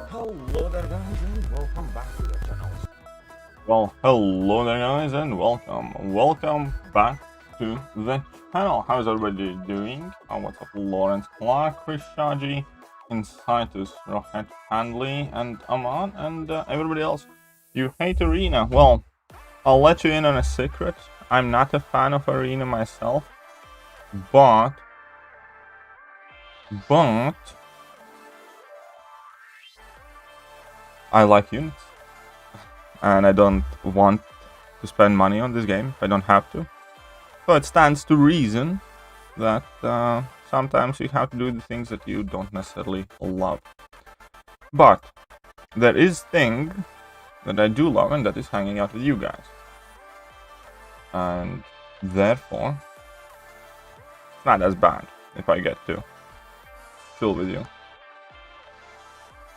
Hello there guys and welcome back to the channel. Well, hello there guys and welcome back to the channel. How's everybody doing? What's up, Lawrence, Clark, Chris Shaji, Incitus, Rocket, Handley, and Aman, and everybody else. You hate Arena. Well, I'll let you in on a secret. I'm not a fan of Arena myself, but I like units, and I don't want to spend money on this game if I don't have to. So it stands to reason that sometimes you have to do the things that you don't necessarily love. But there is thing that I do love, and that is hanging out with you guys. And therefore, it's not as bad if I get to chill with you.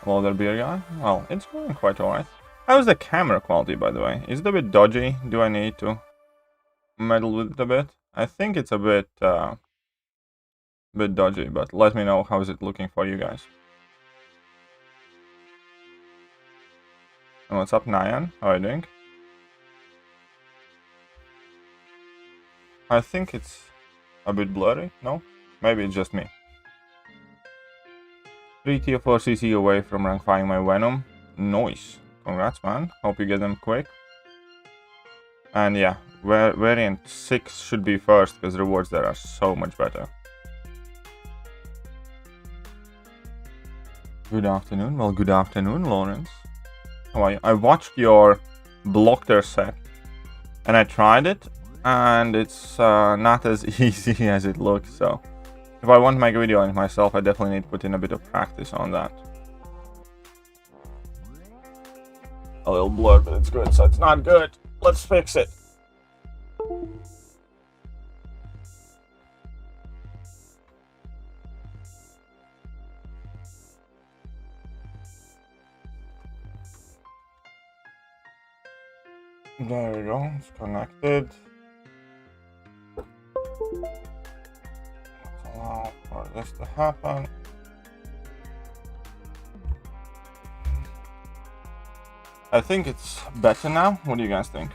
Hello there, beer guy. Well, it's going quite alright. How's the camera quality, by the way? Is it a bit dodgy? Do I need to meddle with it a bit? I think it's a bit dodgy, but let me know how is it looking for you guys. And what's up, Nyan? How are you doing? I think it's a bit blurry. No? Maybe it's just me. 3 tier 4 CC away from rank 5 my Venom. Nice. Congrats, man. Hope you get them quick. And yeah, variant 6 should be first because rewards there are so much better. Good afternoon. Well, good afternoon, Lawrence. How are you? I watched your Blockter set and I tried it, and it's not as easy as it looks, so if I want to make a video on it myself, I definitely need to put in a bit of practice on that. A little blurred, but it's good, so it's not good. Let's fix it. There we go, it's connected. Allow for this to happen. I think it's better now. What do you guys think?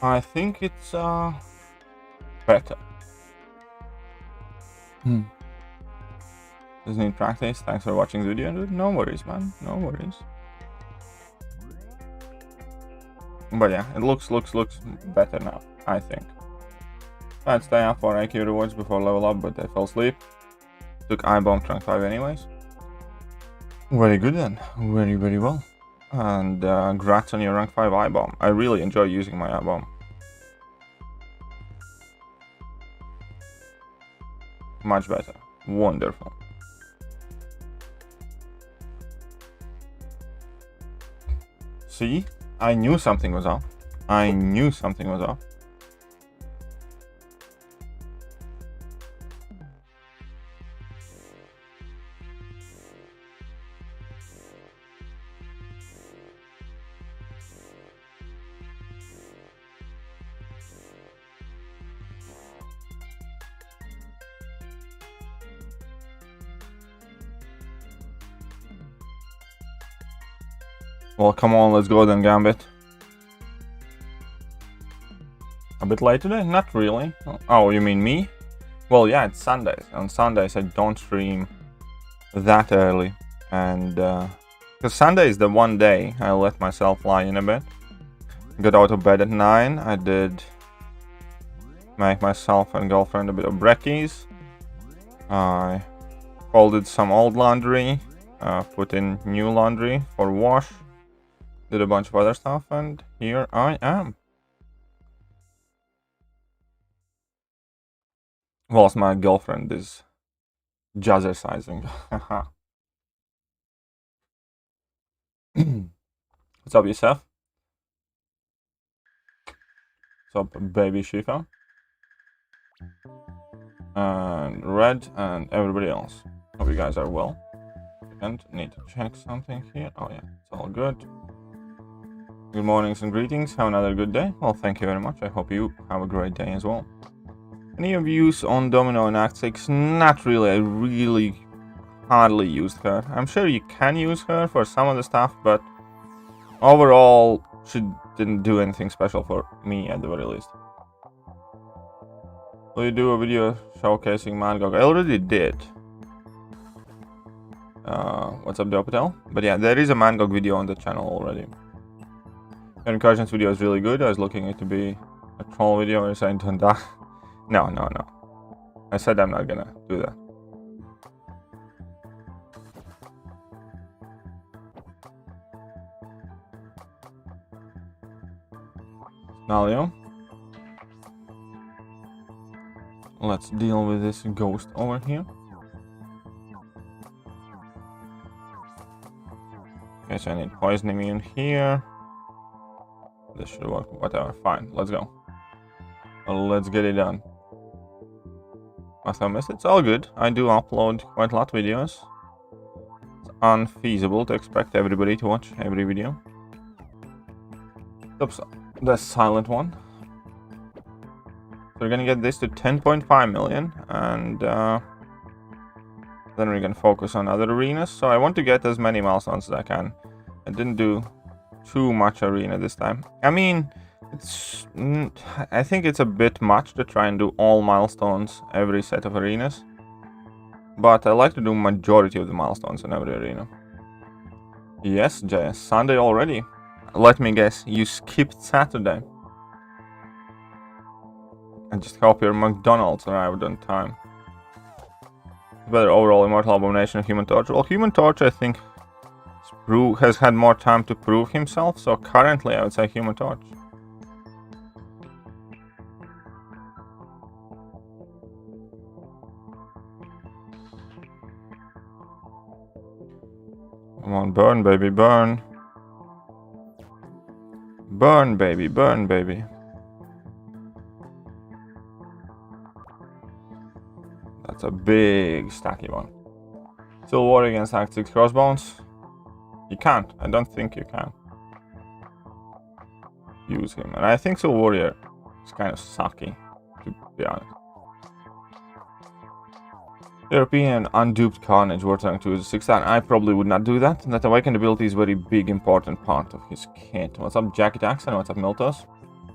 I think it's better. Does need practice. Thanks for watching the video, dude. No worries, man. No worries. But yeah, it looks better now, I think. I'd stay up for IQ rewards before level up, but I fell asleep. Took I-bomb rank 5 anyways. Very good then. Very well. And congrats on your rank 5 I-bomb. I really enjoy using my I-bomb. Much better. Wonderful. See? I knew something was off. I knew something was off. Well, come on, let's go then, Gambit. A bit late today? Not really. Oh, you mean me? Well, yeah, it's Sundays. On Sundays, I don't stream that early. And, because Sunday is the one day I let myself lie in a bit. Got out of bed at 9. I did make myself and girlfriend a bit of brekkies. I folded some old laundry, put in new laundry for wash. Did a bunch of other stuff, and here I am. Whilst my girlfriend is jazzercising. What's up, Yusef? What's up, baby Shifa? And Red, and everybody else. Hope you guys are well. And need to check something here. Oh yeah, it's all good. Good mornings and greetings. Have another good day. Well, thank you very much. I hope you have a great day as well. Any views on Domino in Act 6? Not really. I really hardly used her. I'm sure you can use her for some of the stuff, but overall, she didn't do anything special for me at the very least. Will you do a video showcasing MCOC? I already did. What's up, Dopatel? But yeah, there is a MCOC video on the channel already. Your incursions video is really good. I was looking it to be a troll video. You're saying don't die. No. I said I'm not gonna do that. Nalio. Let's deal with this ghost over here. Okay, so I need poison immune here. This should work. Whatever. Fine. Let's go. Let's get it done. Must have missed it. It's all good. I do upload quite a lot of videos. It's unfeasible to expect everybody to watch every video. Oops. The silent one. So we're gonna get this to 10.5 million, and then we're gonna focus on other arenas. So I want to get as many milestones as I can. I didn't do too much arena this time. I mean, I think it's a bit much to try and do all milestones every set of arenas, but I like to do majority of the milestones in every arena. Yes, JS, Sunday already. Let me guess, you skipped Saturday. I just hope your McDonald's arrived on time. Better overall, Immortal Abomination of Human Torch. Well, Human Torch, I think, has had more time to prove himself, so currently I would say Human Torch. Come on, burn, baby, burn. Burn, baby, burn, baby. That's a big stacky one. Still war against Act 6 Crossbones. You can't. I don't think you can use him. And I think Soul Warrior is kind of sucky, to be honest. European Unduped Carnage, War Tank 2 is a 6-star. I probably would not do that. That Awakened ability is a very big, important part of his kit. What's up, Jackie Jackson? What's up, Miltos?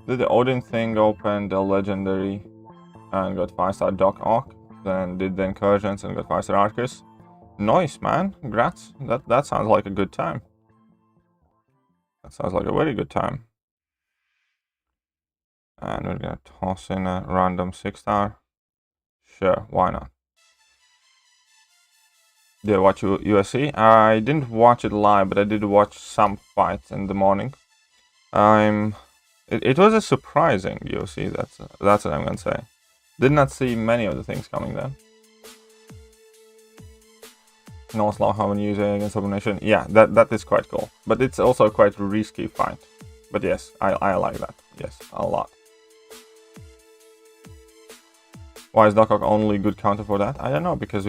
Did the Odin thing open the legendary and got 5-star Doc Ock? Then did the incursions and got 5-star Arcus. Nice, man. Congrats. That sounds like a good time. That sounds like a very good time. And we're gonna toss in a random 6-star. Sure, why not? Did I watch UFC? I didn't watch it live, but I did watch some fights in the morning. It was a surprising UFC. That's what I'm gonna say. Did not see many of the things coming there. No slow haven't used against Abomination. Yeah, that is quite cool. But it's also quite a risky fight. But yes, I like that. Yes, a lot. Why is Doc Ock only good counter for that? I don't know, because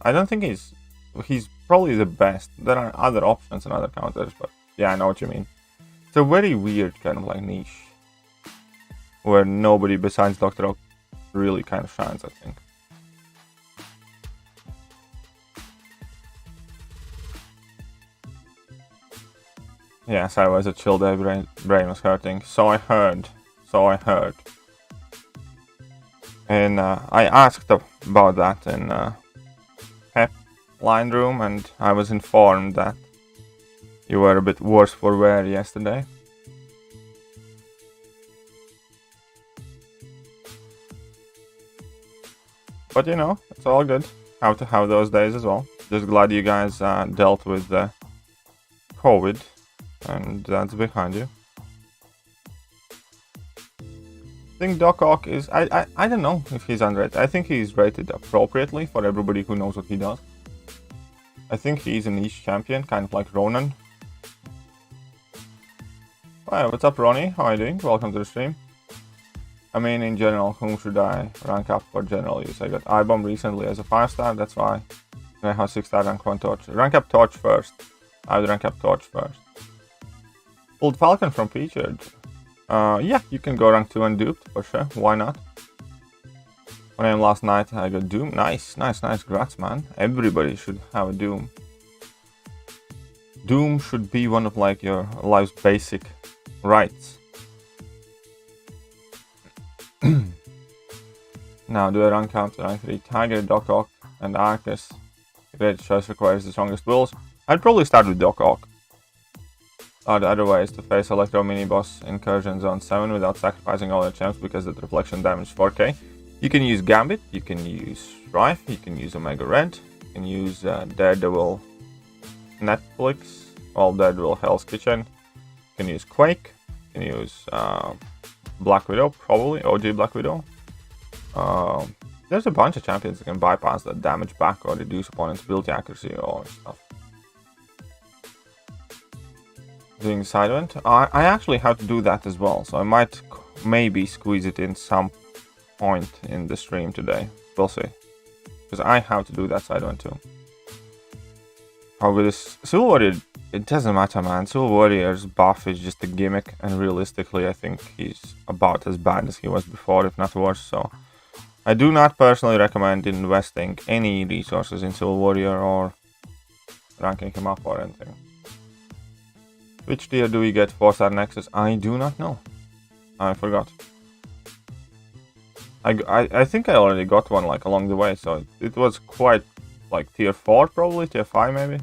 I don't think he's probably the best. There are other options and other counters, but yeah, I know what you mean. It's a very weird kind of like niche where nobody besides Dr. Ock really kind of shines, I think. Yes, I was a chill day, brain was hurting. So I heard. And I asked about that in Pep line room, and I was informed that you were a bit worse for wear yesterday. But you know, it's all good. How to have those days as well. Just glad you guys dealt with the COVID, and that's behind you. I think Doc Ock is... I don't know if he's unrated. I think he's rated appropriately for everybody who knows what he does. I think he's a niche champion, kind of like Ronan. Hi, what's up, Ronnie? How are you doing? Welcome to the stream. I mean, in general, whom should I rank up for general use? I got I-Bomb recently as a 5-star, that's why I have 6-star rank 1 Torch. Rank up Torch first. I would rank up Torch first. Old Falcon from Featured. Yeah, you can go rank 2 and Duped, for sure. Why not? When I last night, I got Doom. Nice. Grats, man. Everybody should have a Doom. Doom should be one of like your life's basic rights. Now, do a rank count to rank 3. Tiger, Doc Ock, and Arcus. Great choice requires the strongest wills. I'd probably start with Doc Ock. The other way is to face Electro mini-boss Incursion Zone 7 without sacrificing all your champs because the reflection damage is 4k. You can use Gambit, you can use Strife, you can use Omega Red, you can use Daredevil Netflix, well, Daredevil Hell's Kitchen, you can use Quake, you can use Black Widow, probably, OG Black Widow. There's a bunch of champions that can bypass that damage back or reduce opponent's ability accuracy or stuff. Doing side event, I actually have to do that as well, so I might maybe squeeze it in some point in the stream today. We'll see, because I have to do that side event too. How good is Civil Warrior? It doesn't matter, man. Civil Warrior's buff is just a gimmick, and realistically I think he's about as bad as he was before, if not worse, so I do not personally recommend investing any resources in Civil Warrior or ranking him up or anything. Which tier do we get 4-star Nexus? I do not know. I forgot. I think I already got one like along the way, so it was quite like tier 4 probably, tier 5 maybe.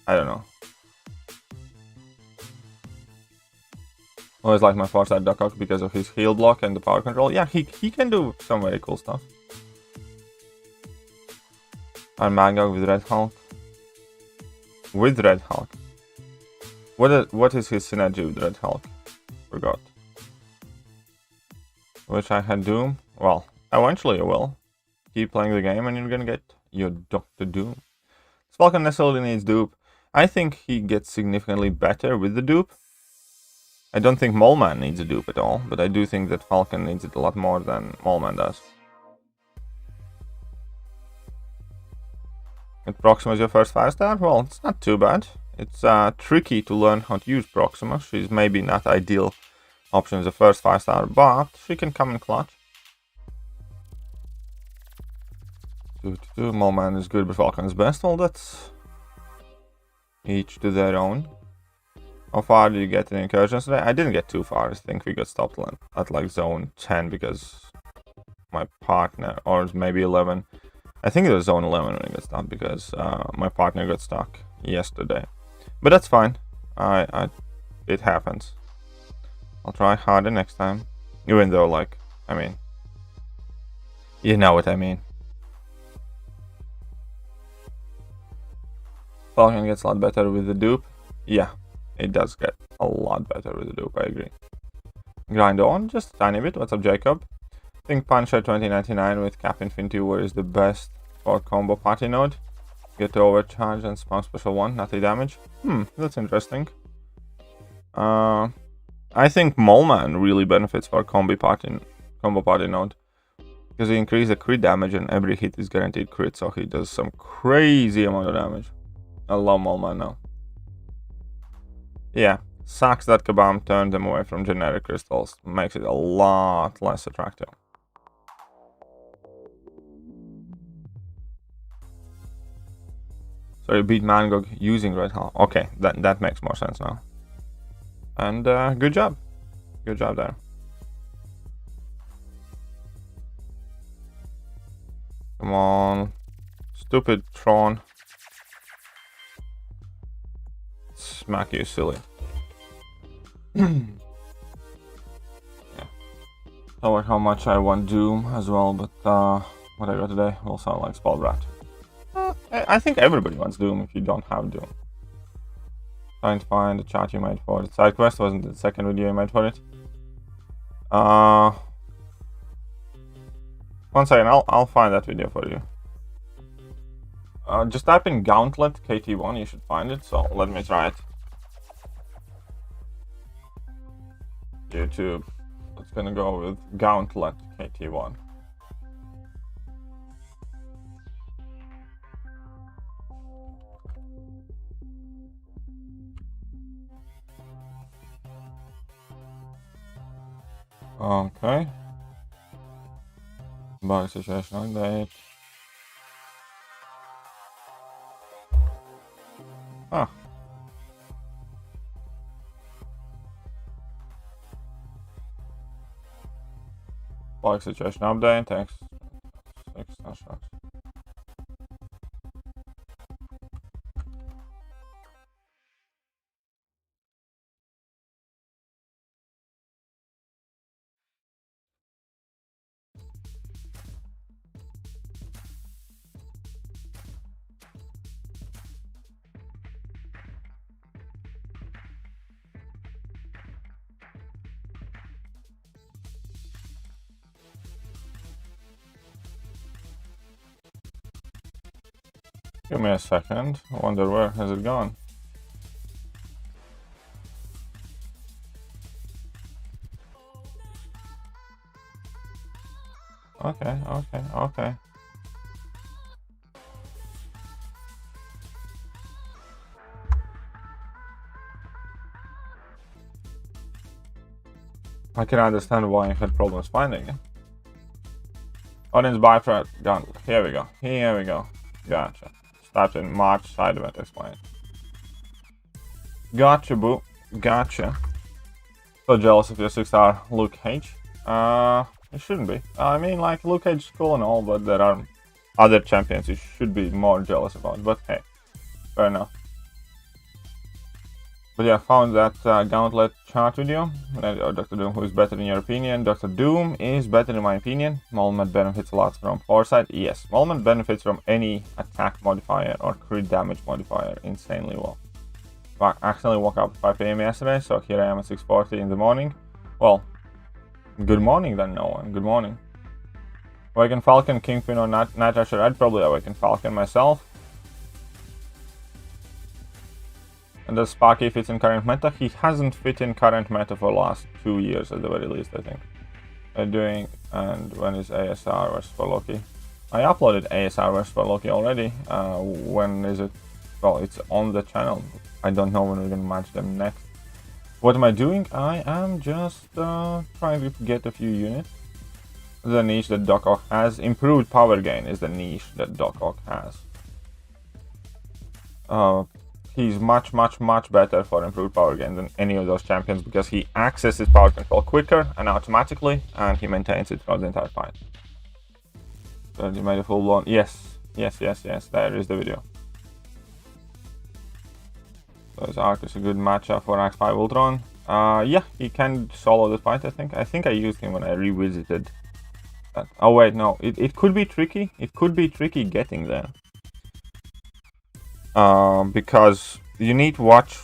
I don't know. Always like my 4-star Doc Ock because of his heal block and the power control. Yeah, he can do some very cool stuff. And Magog with Red Hulk. With Red Hulk. What is his synergy with Red Hulk? Forgot. Wish I had Doom. Well, eventually you will. Keep playing the game and you're gonna get your Dr. Doom. Falcon necessarily needs dupe. I think he gets significantly better with the dupe. I don't think Moleman needs a dupe at all, but I do think that Falcon needs it a lot more than Moleman does. And Proxima is your first 5-star? Well, it's not too bad. It's tricky to learn how to use Proxima. She's maybe not ideal option as a first 5-star, but she can come in clutch. Moleman is good, but Falcon is best. Well, that's each to their own. How far did you get in incursions today? I didn't get too far. I think we got stopped at like zone 10 because my partner, or maybe 11. I think it was zone 11 when I got stopped because my partner got stuck yesterday. But that's fine. It happens. I'll try harder next time. Even though, like, I mean, you know what I mean. Falcon gets a lot better with the dupe. Yeah, it does get a lot better with the dupe, I agree. Grind on, just a tiny bit. What's up, Jacob? I think Punisher 2099 with Cap Infinity War is the best for combo party node. Get to overcharge and spam special 1, nothing damage. That's interesting. I think Moleman really benefits for combo party node. Because he increases the crit damage and every hit is guaranteed crit, so he does some crazy amount of damage. I love Moleman now. Yeah, sucks that Kabam turned them away from generic crystals. Makes it a lot less attractive. So you beat Mangog using Red Hulk. Okay, that makes more sense now. And good job. Good job there. Come on. Stupid Tron. Smack you, silly. Yeah. Don't worry how much I want Doom as well, but what I got today will sound like Spell Rat. I think everybody wants Doom if you don't have Doom. Trying to find the chat you made for it. Side quest wasn't the second video you made for it. 1 second, I'll find that video for you. Just type in Gauntlet KT1, you should find it, so let me try it. YouTube. It's gonna go with Gauntlet KT1. Okay. Bug situation update. Ah. Bug situation update. Thanks. 6 snapshots. Give me a second. I wonder where has it gone. Okay. I can understand why you had problems finding it. Audience bypass gun. Here we go. Gotcha. Started in March, side event explained. Gotcha, boo. Gotcha. So jealous of your 6-star Luke H. It shouldn't be. I mean, like, Luke H is cool and all, but there are other champions you should be more jealous about. But hey, fair enough. But yeah, found that Gauntlet chart video. Dr. Doom, who is better in your opinion? Dr. Doom is better in my opinion. Molman benefits a lot from foresight. Yes, Molman benefits from any attack modifier or crit damage modifier insanely well. I accidentally woke up at 5 AM yesterday, so here I am at 6:40 in the morning. Well, good morning then, no one. Good morning. Awaken Falcon, Kingpin, or Night Rusher? I'd probably Awaken Falcon myself. And does Sparky fit in current meta? He hasn't fit in current meta for the last 2 years at the very least, I think. And when is ASR vs for Loki? I uploaded ASR vs for Loki already. When is it? Well, it's on the channel. I don't know when we're gonna match them next. What am I doing? I am just trying to get a few units. The niche that Doc Ock has. Improved power gain is the niche that Doc Ock has. He's much better for improved power gain than any of those champions because he accesses power control quicker and automatically, and he maintains it throughout the entire fight. So you made a full blown. Yes. There is the video. So his arc is a good matchup for Axe 5 Ultron. Yeah, he can solo the fight. I think I used him when I revisited that. Oh wait, no, it could be tricky. It could be tricky getting there. Because you need to watch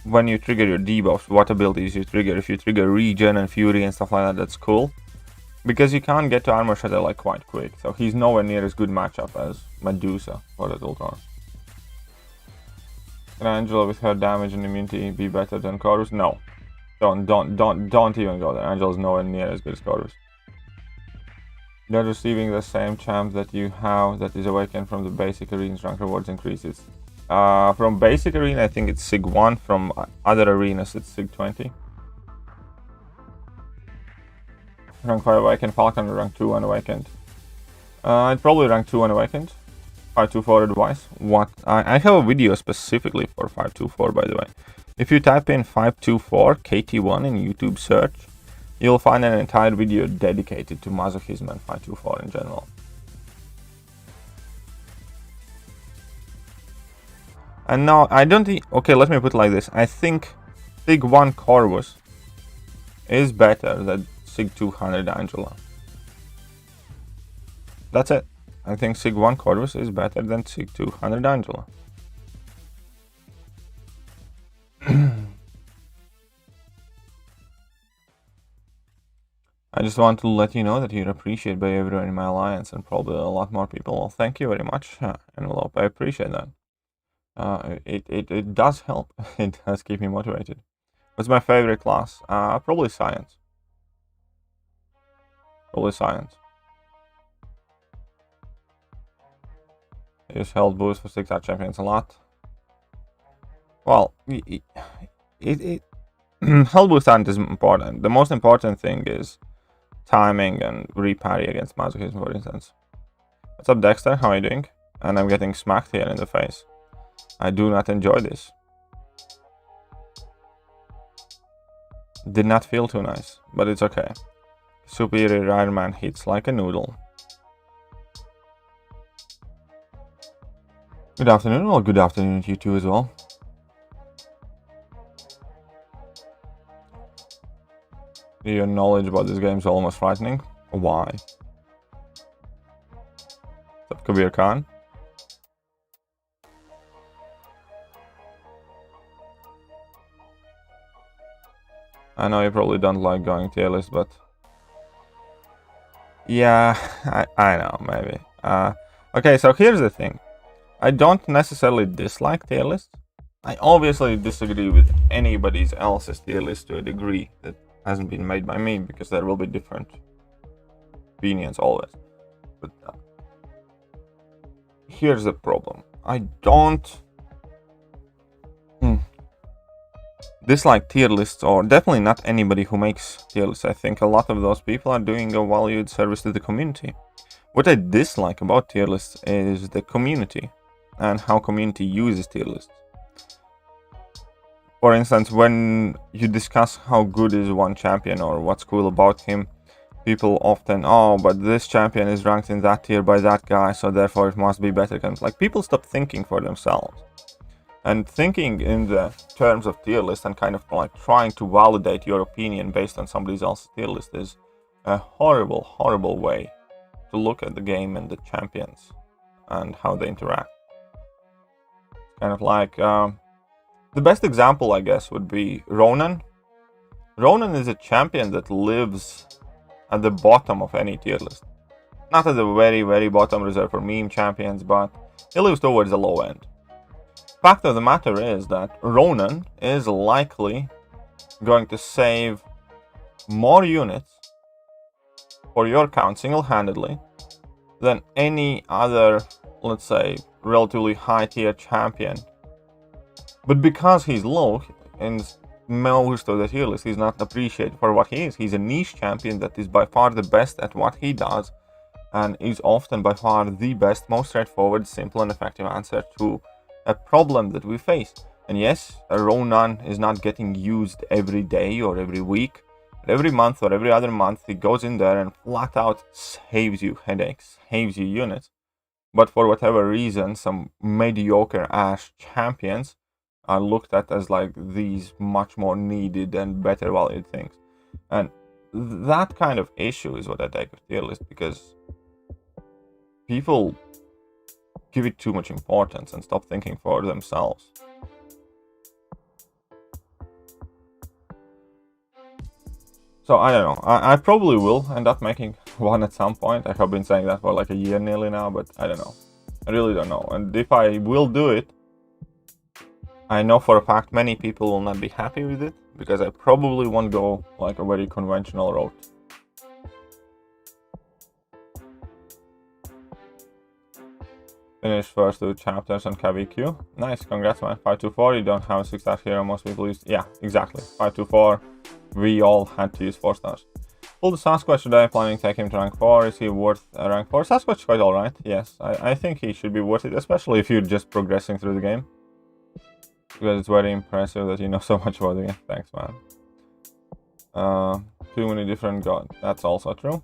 when you trigger your debuffs, what abilities you trigger. If you trigger Regen and Fury and stuff like that, that's cool. Because you can't get to Armor Shatter like quite quick, so he's nowhere near as good matchup as Medusa for that Ultron. Can Angela with her damage and immunity be better than Chorus? No. Don't even go there. Angela's nowhere near as good as Chorus. They're receiving the same champ that you have that is awakened from the basic arenas. Rank rewards increases. From basic arena, I think it's Sig 1. From other arenas, it's Sig 20. Rank 5 awakened Falcon, rank 2 unawakened. I'd probably rank 2 unawakened. 524 advice. What? I have a video specifically for 524, by the way. If you type in 524 KT1 in YouTube search, you'll find an entire video dedicated to masochism and 524 in general. And now, I don't think... Okay, let me put it like this. I think Sig 1 Corvus is better than Sig 200 Angela. That's it. I think Sig 1 Corvus is better than Sig 200 Angela. I just want to let you know that you're appreciated by everyone in my alliance and probably a lot more people. Well, thank you very much, Envelope. I appreciate that. It does help. It does keep me motivated. What's my favorite class? Probably Science. Probably Science. I use health boost for 6-star champions a lot. Well, health boosts aren't as important. The most important thing is timing and reparry against masochism, for instance. What's up, Dexter? How are you doing? And I'm getting smacked here in the face. I do not enjoy this. Did not feel too nice, but it's okay. Superior Iron Man hits like a noodle. Good afternoon. Well, good afternoon to you too as well. Your knowledge about this game is almost frightening. Why? What's up, Kabir Khan? I know you probably don't like going tier list, but yeah, I know, maybe. Okay, so here's the thing. I don't necessarily dislike tier lists. I obviously disagree with anybody else's tier list to a degree that hasn't been made by me, because there will be different opinions always. But here's the problem. I don't dislike tier lists, or definitely not anybody who makes tier lists. I think a lot of those people are doing a valued service to the community. What I dislike about tier lists is the community and how community uses tier lists. For instance, when you discuss how good is one champion or what's cool about him, people often, oh, but this champion is ranked in that tier by that guy, so therefore it must be better. Like, people stop thinking for themselves. And thinking in the terms of tier list and kind of like trying to validate your opinion based on somebody else's tier list is a horrible, horrible way to look at the game and the champions and how they interact. Kind of like, the best example, I guess, would be Ronan. Ronan is a champion that lives at the bottom of any tier list. Not at the very, very bottom reserved for meme champions, but he lives towards the low end. Fact of the matter is that Ronan is likely going to save more units for your count single-handedly than any other, let's say, relatively high tier champion. But because he's low in most of the tier list, he's not appreciated for what he is. He's a niche champion that is by far the best at what he does, and is often by far the best, most straightforward, simple and effective answer to a problem that we face. And yes, a Ronan is not getting used every day or every week, but every month or every other month he goes in there and flat out saves you headaches, saves you units. But for whatever reason, some mediocre ass champions are looked at as like these much more needed and better valued things. And that kind of issue is what I take with tier list, because people give it too much importance and stop thinking for themselves. So I don't know, I probably will end up making one at some point. I have been saying that for like a year nearly now, but I don't know. I really don't know. And if I will do it, I know for a fact many people will not be happy with it, because I probably won't go like a very conventional route. Finished first 2 chapters on KVQ. Nice, congrats man. 524, you don't have a 6-star hero, most people use. Yeah, exactly. 524, we all had to use 4 stars. Pulled the Sasquatch today, planning to take him to rank 4. Is he worth a rank 4? Sasquatch is quite alright, yes. I think he should be worth it, especially if you're just progressing through the game. Because it's very impressive that you know so much about the game. Thanks, man. Too many different gods. That's also true.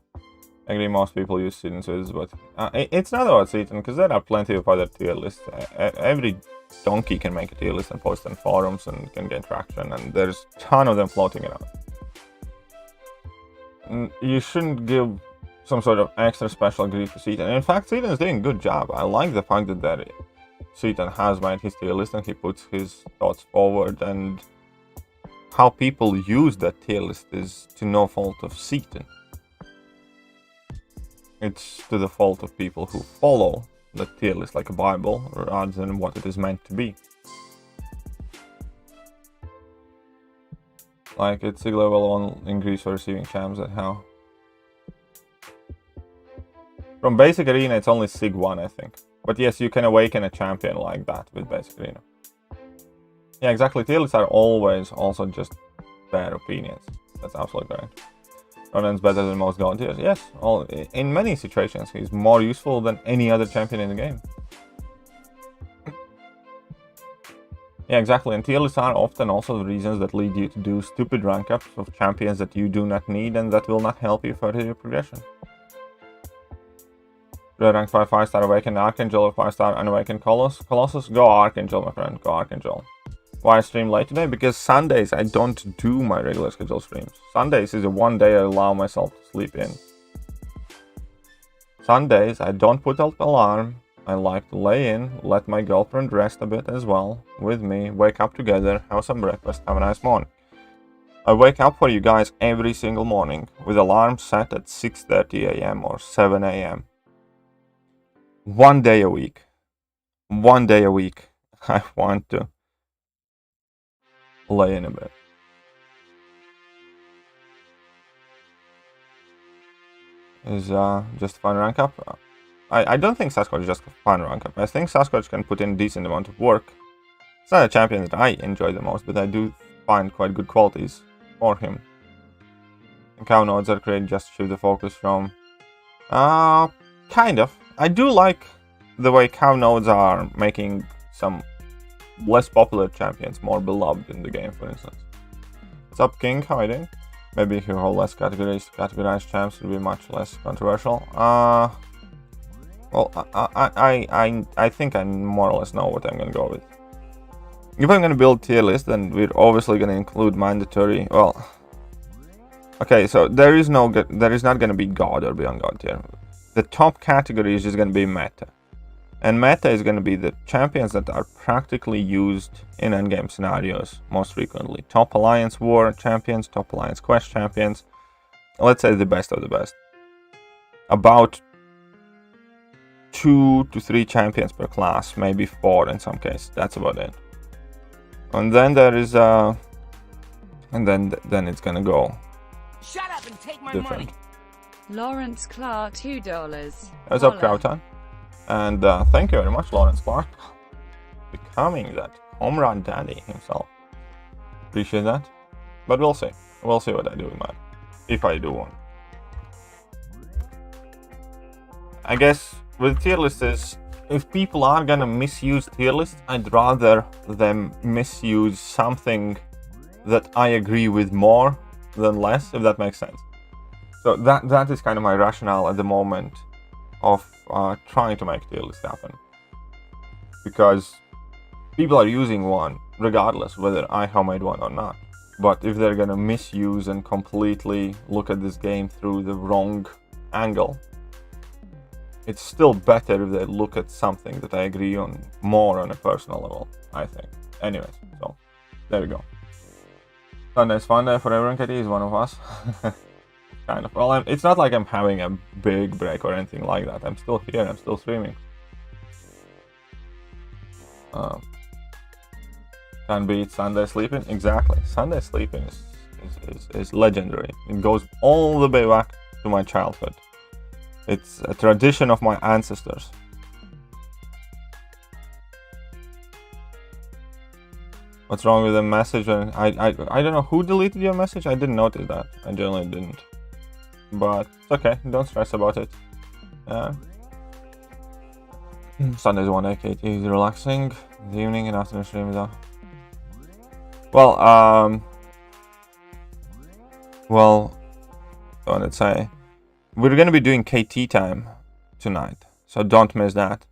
I agree, most people use Seaton Swiss, but it's not about Seaton, because there are plenty of other tier lists. Every donkey can make a tier list and post on forums and can get traction, and there's a ton of them floating around. You shouldn't give some sort of extra special grief to Seaton. In fact, Seaton is doing a good job. I like the fact that Seaton has made his tier list and he puts his thoughts forward, and how people use that tier list is to no fault of Seaton. It's to the fault of people who follow the tier list like a Bible rather than what it is meant to be. Like, it's SIG level 1 increase for receiving champs, and how? From basic arena, it's only SIG 1, I think. But yes, you can awaken a champion like that with basic arena. Yeah, exactly. Tier lists are always also just their opinions. That's absolutely correct. Ronan's better than most god tiers. Yes, in many situations, he's more useful than any other champion in the game. Yeah, exactly, and tier lists are often also the reasons that lead you to do stupid rank ups of champions that you do not need and that will not help you further your progression. Rank 5 5-star Awakened Archangel or 5-star Unawakened Colossus? Go Archangel, my friend, go Archangel. Why I stream late today? Because Sundays I don't do my regular schedule streams. Sundays is the one day I allow myself to sleep in. Sundays I don't put out alarm. I like to lay in, let my girlfriend rest a bit as well with me, wake up together, have some breakfast, have a nice morning. I wake up for you guys every single morning with alarm set at 6:30 AM or 7 AM. One day a week. One day a week. I want to lay in a bit. Is just a fun rank up. I don't think Sasquatch is just a fun rank up. I think Sasquatch can put in a decent amount of work. It's not a champion that I enjoy the most, but I do find quite good qualities for him. And cow nodes are great just to shift the focus from... kind of. I do like the way cow nodes are making some less popular champions more beloved in the game, for instance. What's up, King? How are you doing? Maybe if you hold less categorized champs would be much less controversial. Well, I think I more or less know what I'm gonna go with. If I'm gonna build tier list, then we're obviously gonna include mandatory. Well, okay, so there is not gonna be God or Beyond God tier. The top category is just gonna be meta, and meta is gonna be the champions that are practically used in endgame scenarios most frequently. Top Alliance War champions, top Alliance Quest champions. Let's say the best of the best. About 2 to 3 champions per class, maybe 4 in some cases. That's about it. And then there is and then it's gonna go. Shut up and take my different. money. Lawrence Clark, $2. What's up, Crowton? And thank you very much, Lawrence Clark, becoming that COMRADE daddy himself. Appreciate that. But we'll see. We'll see what I do with mine, if I do one. I guess with tier lists is, if people are gonna misuse tier lists, I'd rather them misuse something that I agree with more than less, if that makes sense. So that is kind of my rationale at the moment of trying to make tier lists happen. Because people are using one, regardless whether I have made one or not. But if they're gonna misuse and completely look at this game through the wrong angle, it's still better if they look at something that I agree on more on a personal level, I think. Anyways, so there we go. Sunday's fun day for everyone. KT is one of us. Kind of. Well, it's not like I'm having a big break or anything like that. I'm still here. I'm still streaming. Can't beat Sunday sleeping. Exactly. Sunday sleeping is legendary. It goes all the way back to my childhood. It's a tradition of my ancestors. What's wrong with the message? I don't know who deleted your message. I didn't notice that. I generally didn't. But it's okay. Don't stress about it. Sunday's 1 day. KT is relaxing. The evening and afternoon stream is off. Well, let's say we're gonna be doing KT time tonight, so don't miss that.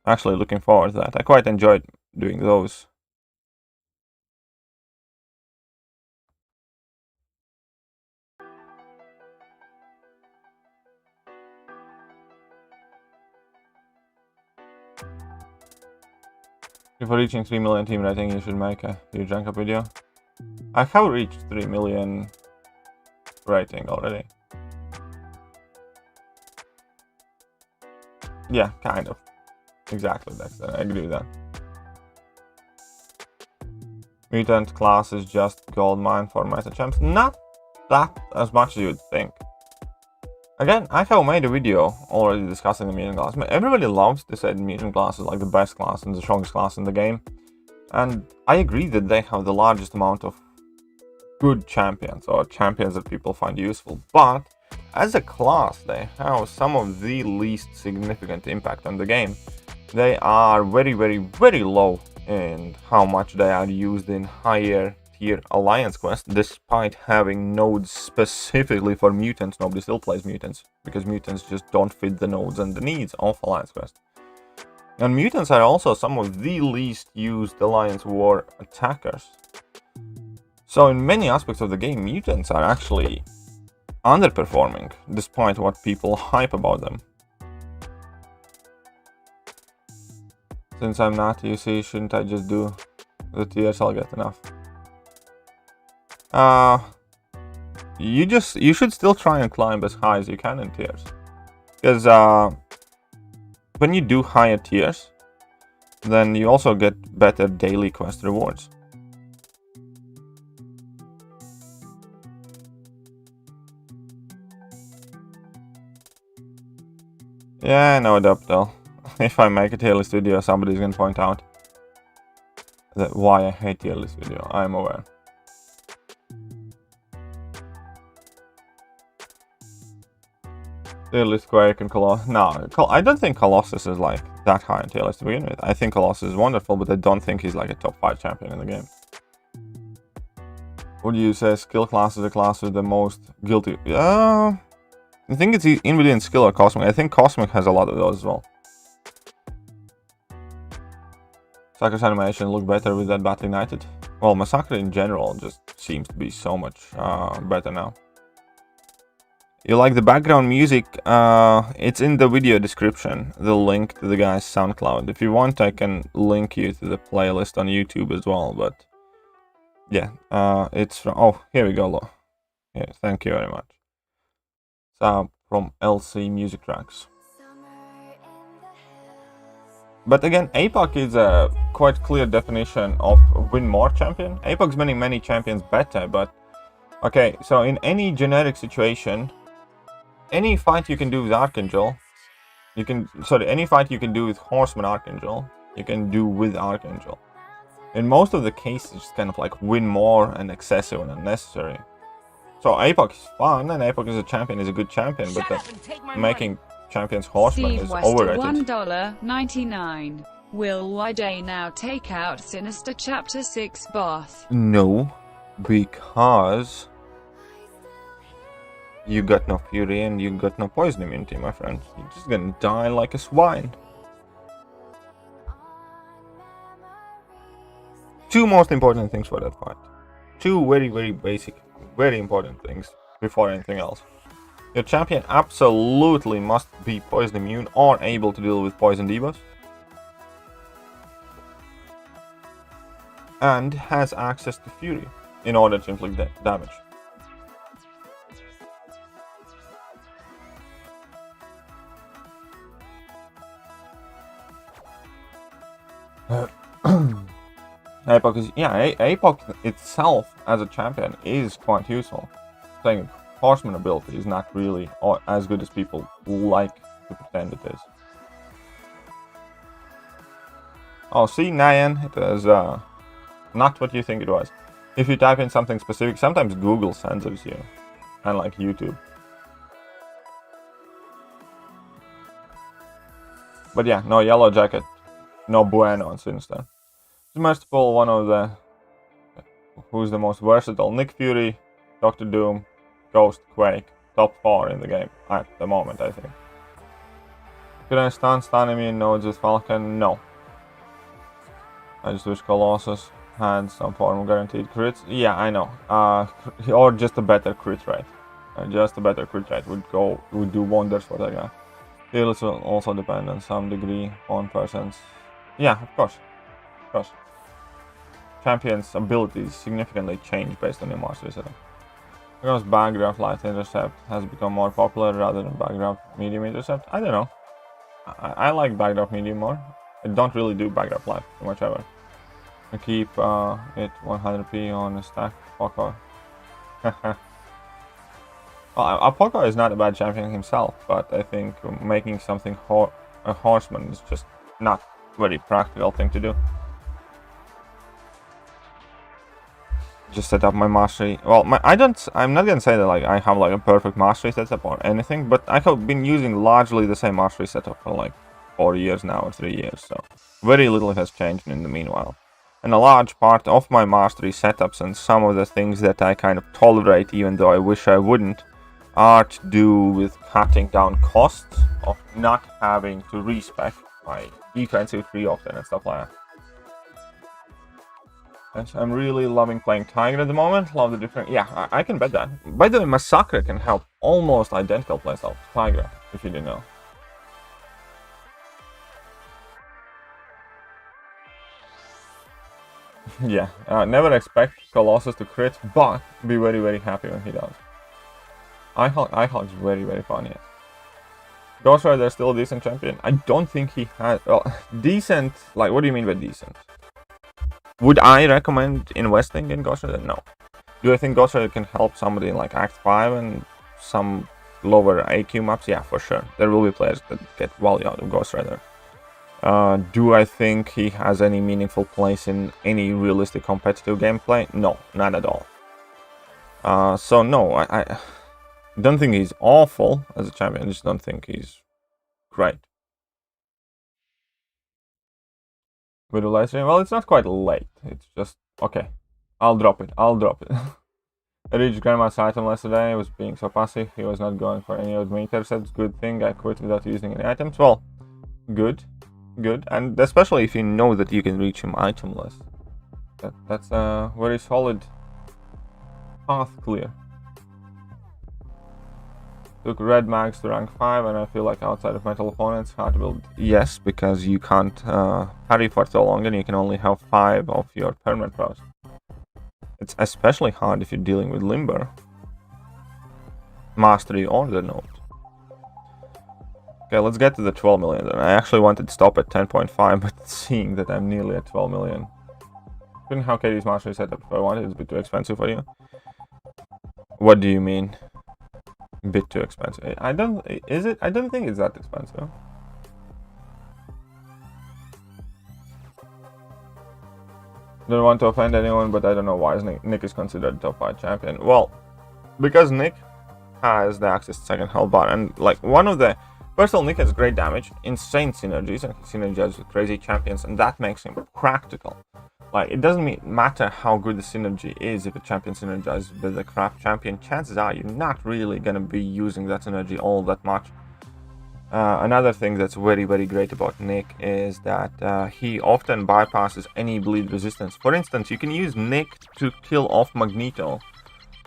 Actually, looking forward to that. I quite enjoyed doing those. If we're reaching 3 million team rating, you should make a huge rank up video. I have reached 3 million rating already. Yeah, kind of. Exactly, Dexter. I agree with that. Mutant class is just gold mine for meta champs. Not that as much as you'd think. Again, I have made a video already discussing the mutant class. Everybody loves to say the mutant class is like the best class and the strongest class in the game. And I agree that they have the largest amount of good champions or champions that people find useful, but as a class they have some of the least significant impact on the game. They are very low in how much they are used in higher tier alliance quests, despite having nodes specifically for mutants. Nobody still plays mutants because mutants just don't fit the nodes and the needs of alliance quests. And mutants are also some of the least used alliance war attackers. So in many aspects of the game, mutants are actually underperforming, despite what people hype about them. Since I'm not UC, shouldn't I just do the tiers? I'll get enough. You should still try and climb as high as you can in tiers. Because when you do higher tiers, then you also get better daily quest rewards. Yeah, no doubt though. If I make a tier list video, somebody's gonna point out that why I hate tier list video. I'm aware. Tier list Quake and Colossus. No, I don't think Colossus is like that high in tier list to begin with. I think Colossus is wonderful, but I don't think he's like a top 5 champion in the game. Would you say skill class is the class with the most guilty? I think it's in between skill or cosmic. I think cosmic has a lot of those as well. Sakura's animation look better with that Battle United. Well, Masakura in general just seems to be so much better now. You like the background music? It's in the video description, the link to the guy's SoundCloud. If you want, I can link you to the playlist on YouTube as well, but yeah, it's from, oh, here we go. Yeah, thank you very much. So, from LC Music Tracks. But again, APOC is a quite clear definition of win more champion. APOC's many champions better, but okay, so in any generic situation, any fight you can do with Archangel, any fight you can do with Horseman Archangel, you can do with Archangel. In most of the cases, it's kind of like win more and excessive and unnecessary. So APOC is fun, and APOC as a champion is a good champion, but making champions Horseman is overrated. $1.99. Will YJ now take out Sinister Chapter 6 boss? No, because you got no fury and you got no poison immunity, my friend. You're just gonna die like a swine. Two most important things for that fight. Two very basic, very important things before anything else. Your champion absolutely must be poison immune or able to deal with poison debuffs. And has access to fury in order to inflict damage. APOC itself as a champion is quite useful. Saying Horseman ability is not really as good as people like to pretend it is. Oh, see, Nyan, it is not what you think it was. If you type in something specific, sometimes Google censors you, unlike YouTube. But yeah, no Yellow Jacket, no bueno on Sinister. Merciful, one of the who's the most versatile. Nick Fury, Dr. Doom, Ghost, Quake, top 4 in the game at the moment, I think. Could I stun immune nodes with Falcon? No. I just wish Colossus had some form of guaranteed crits. Yeah, I know. Or just a better crit rate. Just a better crit rate would do wonders for that guy. Skills will also depend on some degree on persons. Yeah, of course. Of course. Champions' abilities significantly change based on your mastery setting. Because backdraft light intercept has become more popular rather than backdraft medium intercept. I don't know. I like backdraft medium more. I don't really do backdraft light too much ever. I keep it 100p on a stack Poco. Well, Poco is not a bad champion himself, but I think making something a horseman is just not a very practical thing to do. just set up my mastery. Well, I'm not gonna say that like I have like a perfect mastery setup or anything, but I have been using largely the same mastery setup for like 4 years now or 3 years, so very little has changed in the meanwhile. And a large part of my mastery setups and some of the things that I kind of tolerate, even though I wish I wouldn't, are to do with cutting down costs of not having to respec my defensive free often and stuff like that. Yes, I'm really loving playing Tiger at the moment. Love the different... Yeah, I can bet that. By the way, Massacre can help almost identical playstyle to Tiger, if you didn't know. Yeah, never expect Colossus to crit, but be very, very happy when he does. iHulk's very, very fun, yes. Ghost Rider is still a decent champion. I don't think he has... Well, decent... Like, what do you mean by decent? Would I recommend investing in Ghost Rider? No. Do I think Ghost Rider can help somebody in like Act 5 and some lower AQ maps? Yeah, for sure. There will be players that get value out of Ghost Rider. Do I think he has any meaningful place in any realistic competitive gameplay? No, not at all. So no, I don't think he's awful as a champion. I just don't think he's great. With a live stream? Well, it's not quite late. It's just... Okay. I'll drop it. I reached Grandma's item last today. I was being so passive. He was not going for any of my intercepts. Good thing I quit without using any items. Well, good. Good. And especially if you know that you can reach him itemless. That's a very solid path clear. Took red mags to rank 5, and I feel like outside of metal opponents, hard to build. Yes, because you can't parry for so long and you can only have 5 of your permanent pros. It's especially hard if you're dealing with Limber, Mastery, or the Node. Okay, let's get to the 12 million then. I actually wanted to stop at 10.5, but seeing that I'm nearly at 12 million. Couldn't have KD's Mastery setup if I wanted. It's a bit too expensive for you. What do you mean? Bit too expensive. I don't think it's that expensive. Don't want to offend anyone, but I don't know why Nick is considered top 5 champion. Well, because Nick has the access to second health bar, and like one of the... First of all, Nick has great damage, insane synergies, and he synergizes with crazy champions, and that makes him practical. Like, it doesn't matter how good the synergy is. If a champion synergizes with a crap champion, chances are you're not really gonna be using that synergy all that much. Another thing that's very, very great about Nick is that he often bypasses any bleed resistance. For instance, you can use Nick to kill off Magneto,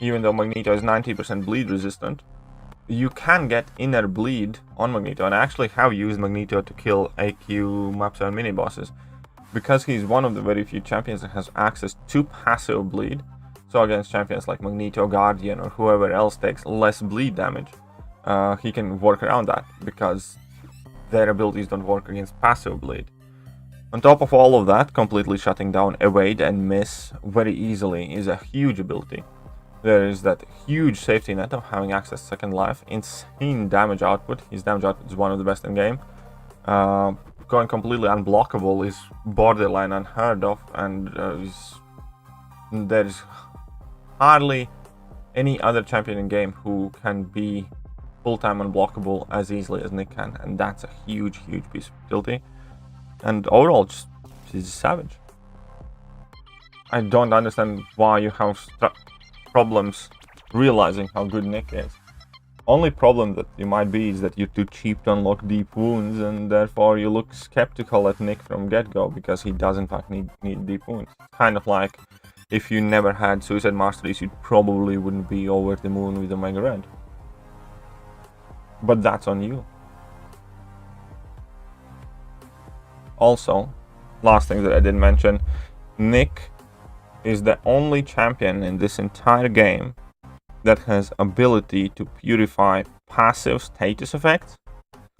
even though Magneto is 90% bleed resistant. You can get inner bleed on Magneto, and I actually have used Magneto to kill AQ maps and mini bosses. Because he's one of the very few champions that has access to passive bleed, so against champions like Magneto, Guardian, or whoever else takes less bleed damage, he can work around that, because their abilities don't work against passive bleed. On top of all of that, completely shutting down evade and miss very easily is a huge ability. There is that huge safety net of having access to second life, insane damage output. His damage output is one of the best in game. Going completely unblockable is borderline unheard of, and there is hardly any other champion in game who can be full-time unblockable as easily as Nick can, and that's a huge, huge piece of utility. And overall, just he's a savage. I don't understand why you have problems realizing how good Nick is. Only problem that you might be is that you're too cheap to unlock deep wounds, and therefore you look skeptical at Nick from get-go, because he does in fact need deep wounds. Kind of like if you never had Suicide Masteries, you probably wouldn't be over the moon with Omega Red. But that's on you. Also, last thing that I didn't mention, Nick is the only champion in this entire game that has ability to purify passive status effects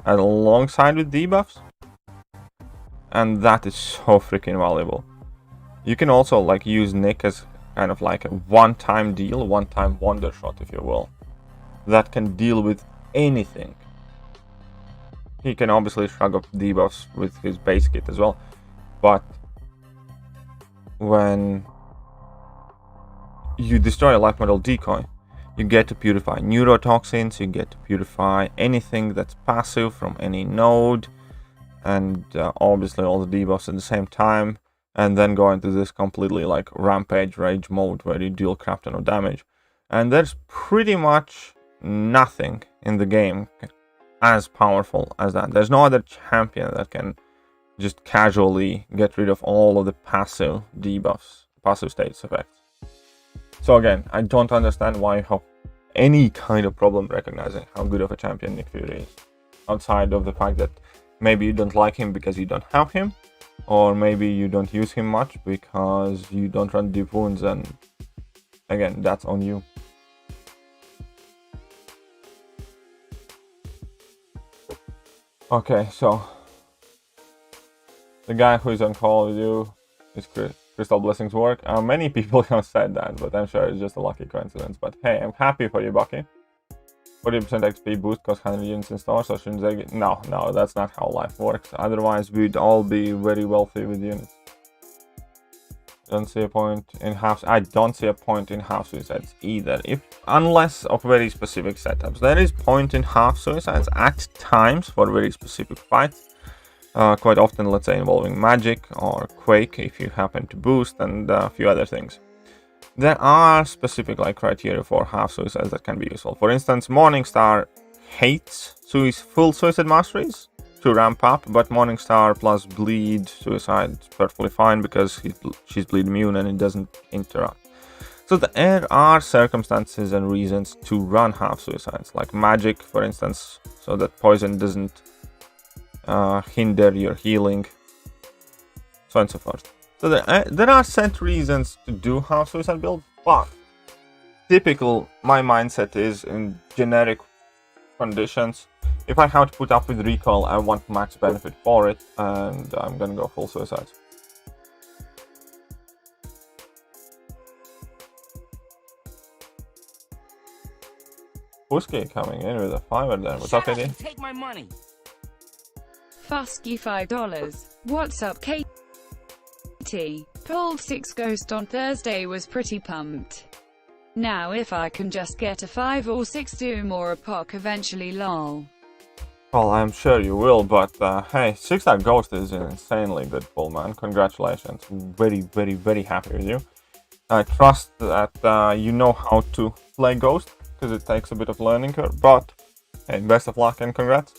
alongside with debuffs, and that is so freaking valuable. You can also like use Nick as kind of like a one-time deal, one-time wonder shot, if you will, that can deal with anything. He can obviously shrug up debuffs with his base kit as well, but when you destroy a life model decoy, you get to purify neurotoxins, you get to purify anything that's passive from any node, and obviously all the debuffs at the same time, and then go into this completely like rampage rage mode where you deal crap ton of damage. And there's pretty much nothing in the game as powerful as that. There's no other champion that can just casually get rid of all of the passive debuffs, passive status effects. So again, I don't understand why you have any kind of problem recognizing how good of a champion Nick Fury is, outside of the fact that maybe you don't like him because you don't have him, or maybe you don't use him much because you don't run deep wounds, and again, that's on you. Okay, so the guy who is on call with you is Crystal Blessing's work. Many people have said that, but I'm sure it's just a lucky coincidence. But hey, I'm happy for you, Bucky. 40% XP boost costs 100 units in store, so shouldn't they get... No, that's not how life works. Otherwise, we'd all be very wealthy with units. Don't see a point in half... I don't see a point in half suicides either, unless of very specific setups. There is point in half suicides at times for very specific fights. Quite often, let's say, involving magic or quake if you happen to boost, and a few other things. There are specific criteria for half suicides that can be useful. For instance, Morningstar hates full suicide masteries to ramp up, but Morningstar plus bleed suicide is perfectly fine because she's bleed immune and it doesn't interrupt. So there are circumstances and reasons to run half suicides, like magic, for instance, so that poison doesn't hinder your healing, so on and so forth. So there are set reasons to do half suicide build, but my mindset is in generic conditions. If I have to put up with recall, I want max benefit for it, and I'm gonna go full suicides. Pusky coming in with a $5 there. What's up, KD? Take my money. Fusky $5. What's up, KT? Pulled 6 Ghost on Thursday, was pretty pumped. Now if I can just get a 5 or 6 Doom or a POC eventually, lol. Well, I'm sure you will, but hey, 6-star Ghost is an insanely good pull, man. Congratulations. Very, very, very happy with you. I trust that you know how to play Ghost, because it takes a bit of learning curve, but hey, best of luck and congrats.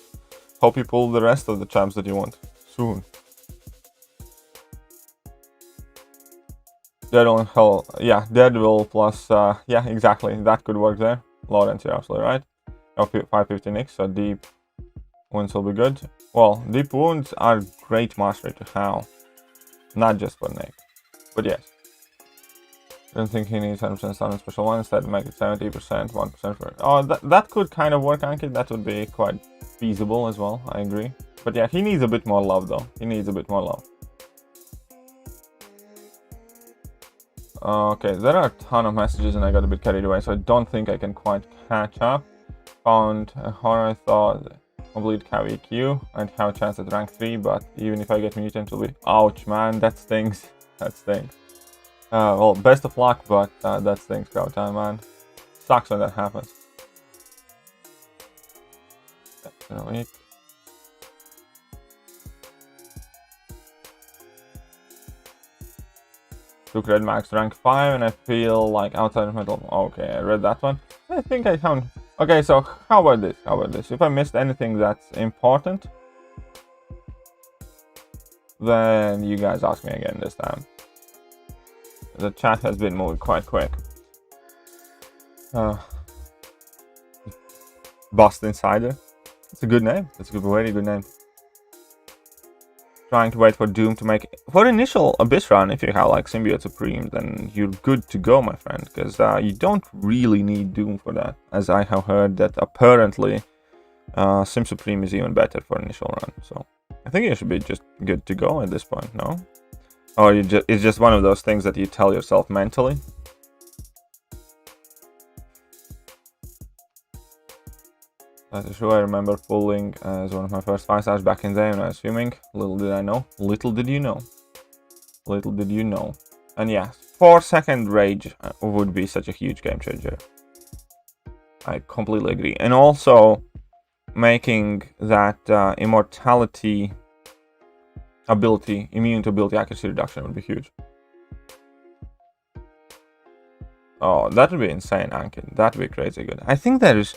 Hope you pull the rest of the champs that you want soon. Daredevil, hell, yeah, Daredevil plus, yeah, exactly, that could work there. Lawrence, you're absolutely right. 550 nicks, so deep wounds will be good. Well, deep wounds are great mastery to have, not just for Nick, but yes. Don't think he needs 100% stun on special one, instead make it 70%, 1% for it. Oh, that could kind of work, Ankit. That would be quite feasible as well, I agree. But yeah, he needs a bit more love though. He needs a bit more love. Okay, there are a ton of messages and I got a bit carried away, so I don't think I can quite catch up. Found a horror thought, complete KVQ, and have a chance at rank 3, but even if I get mutant, it'll be... Ouch, man, that stings. That stings. Well, best of luck, but that stings, crowd time, man. Sucks when that happens. Wait. Took Red Max rank 5, and I feel like outside of metal. Okay, I read that one. I think I found... Okay, so how about this? How about this? If I missed anything that's important, then you guys ask me again this time. The chat has been moving quite quick. Bust Insider. It's a good name. It's a very good name. Trying to wait for Doom to make... For initial Abyss run, if you have like Symbiote Supreme, then you're good to go, my friend. Because you don't really need Doom for that. As I have heard that apparently Sim Supreme is even better for initial run. So I think you should be just good to go at this point, no? Or it's just one of those things that you tell yourself mentally. That is true. I remember pulling as one of my first 5 stars back in the day, and I'm assuming. Little did I know. Little did you know. Little did you know. And yes, 4-second rage would be such a huge game changer. I completely agree. And also making that immortality ability, immune to ability accuracy reduction would be huge. Oh, that would be insane, Ankin. That would be crazy good. I think there is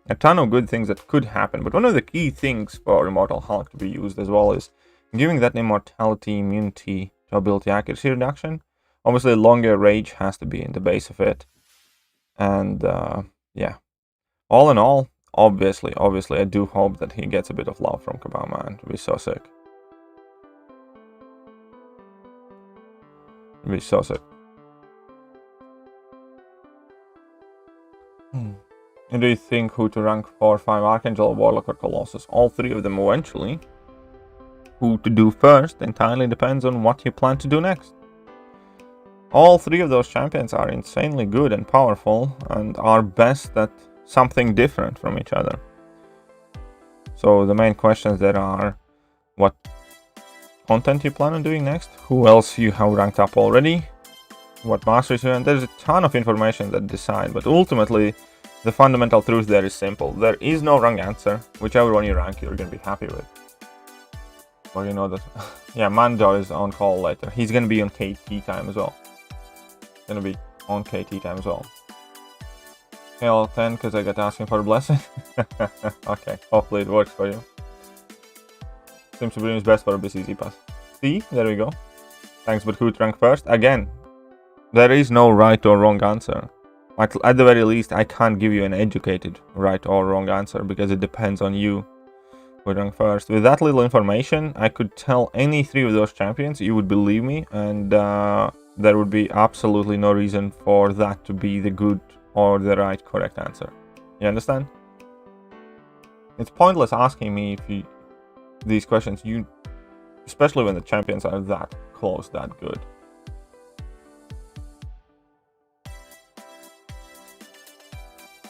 a ton of good things that could happen, but one of the key things for Immortal Hulk to be used as well is giving that immortality immunity to ability accuracy reduction. Obviously, longer rage has to be in the base of it. And, yeah. All in all, obviously, I do hope that he gets a bit of love from Kabama, and it'd be so sick. It'd be so sick. And do you think who to rank 4 or 5 Archangel, Warlock, or Colossus? All 3 of them eventually. Who to do first entirely depends on what you plan to do next. All 3 of those champions are insanely good and powerful, and are best at something different from each other. So the main questions there are, what content you plan on doing next? Who else you have ranked up already? What masteries you and there's a ton of information that decide, but ultimately the fundamental truth there is simple. There is no wrong answer. Whichever one you rank, you're gonna be happy with. Well, you know that. Yeah, Mando is on call later. He's gonna be on KT time as well. Gonna be on KT time as well. Hell 10 because I got asking for a blessing. Okay, hopefully it works for you. Sim Supreme is best for a BCZ pass. See, there we go. Thanks, but who to rank first? Again, there is no right or wrong answer. At the very least, I can't give you an educated right or wrong answer because it depends on you who rank first. With that little information, I could tell any 3 of those champions, you would believe me, and there would be absolutely no reason for that to be the good or the right correct answer. You understand? It's pointless asking me if these questions, especially when the champions are that close, that good.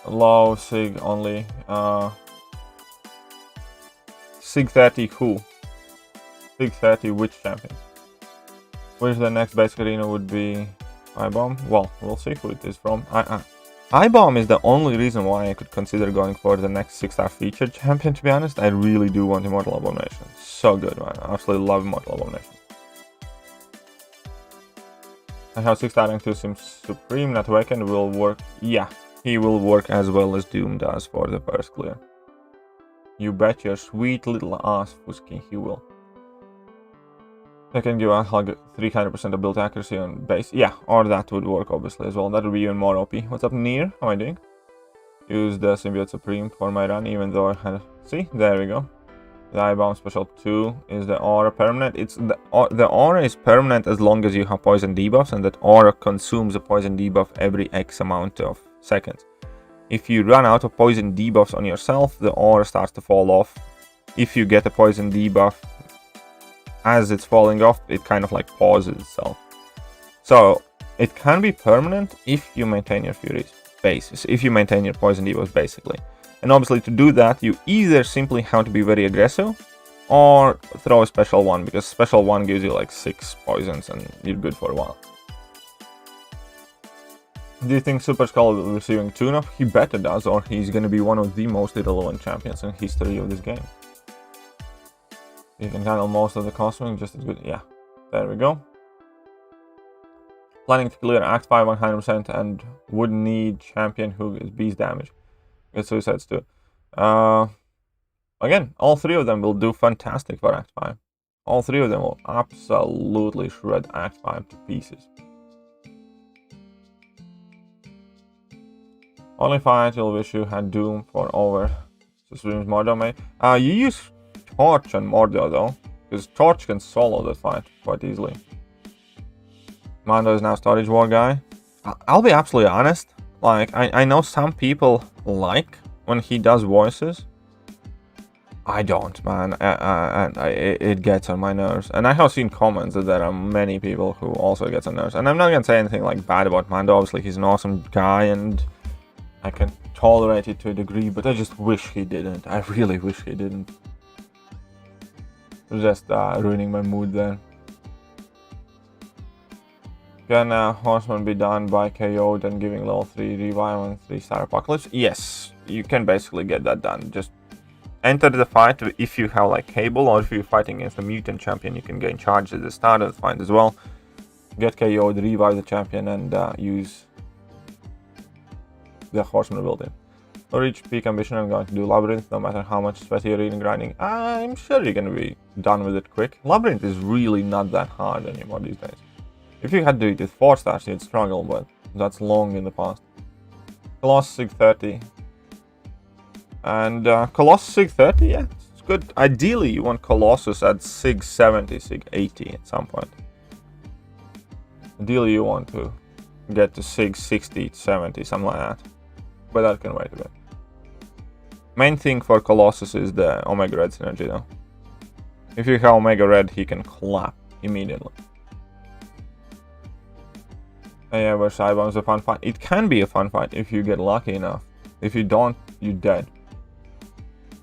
Low Sig only. Sig 30 who? Sig 30 which champions? Which the next basic arena would be? I-Bomb? Well, we'll see who it is from. I-Bomb is the only reason why I could consider going for the next 6-star featured champion, to be honest. I really do want Immortal Abomination. So good, man. I absolutely love Immortal Abomination. I have 6-star rank 2 Sim Supreme. Not Awakened will work. Yeah, he will work as well as Doom does for the first clear. You bet your sweet little ass, Fusky, he will. I can give a hug 300% ability accuracy on base. Yeah, or that would work obviously as well. That would be even more OP. What's up, Nier? How am I doing? Use the Symbiote Supreme for my run, even though I had... See? There we go. The I-Bomb Special 2 is the aura permanent. It's the aura is permanent as long as you have poison debuffs, and that aura consumes a poison debuff every X amount of seconds. If you run out of poison debuffs on yourself, the aura starts to fall off. If you get a poison debuff as it's falling off, it kind of like pauses itself. So it can be permanent if you maintain your Fury's base, if you maintain your poison debuffs basically. And obviously to do that, you either simply have to be very aggressive or throw a special 1, because special 1 gives you like 6 poisons and you're good for a while. Do you think Super Skull will be receiving tune-up? He better does, or he's gonna be one of the most irrelevant champions in history of this game. You can handle most of the costing just as good. Yeah, there we go. Planning to clear Act 5 100% and would need champion who is beast damage. Get suicides too. Again, all 3 of them will do fantastic for Act 5. All 3 of them will absolutely shred Act 5 to pieces. Only fight you'll wish you had Doom for over. So streams Mordo, mate. You use Torch and Mordo though, because Torch can solo that fight quite easily. Mando is now Storage War guy. I'll be absolutely honest. Like, I know some people like when he does voices. I don't, man. It gets on my nerves. And I have seen comments that there are many people who also gets on nerves. And I'm not gonna say anything like bad about Mando. Obviously, he's an awesome guy and I can tolerate it to a degree, but I just wish he didn't. I really wish he didn't. Just ruining my mood there. Can Horseman be done by KO, then giving level 3 revive and 3-star apocalypse? Yes, you can basically get that done. Just enter the fight if you have like Cable, or if you're fighting against a mutant champion, you can gain charge at the start of the fight as well. Get KO'd, revive the champion, and use the Horseman ability. To reach peak ambition, I'm going to do Labyrinth, no matter how much sweaty you're eating grinding. I'm sure you're going to be done with it quick. Labyrinth is really not that hard anymore these days. If you had to do it with 4 stars, you'd struggle, but that's long in the past. Colossus 630. And Colossus 630, yeah, it's good. Ideally, you want Colossus at 670, 680 at some point. Ideally, you want to get to 660, 70, something like that. But that can wait a bit. Main thing for Colossus is the Omega Red synergy, though. If you have Omega Red, he can clap immediately. Yeah, versus Ibom is a fun fight. It can be a fun fight if you get lucky enough. If you don't, you're dead.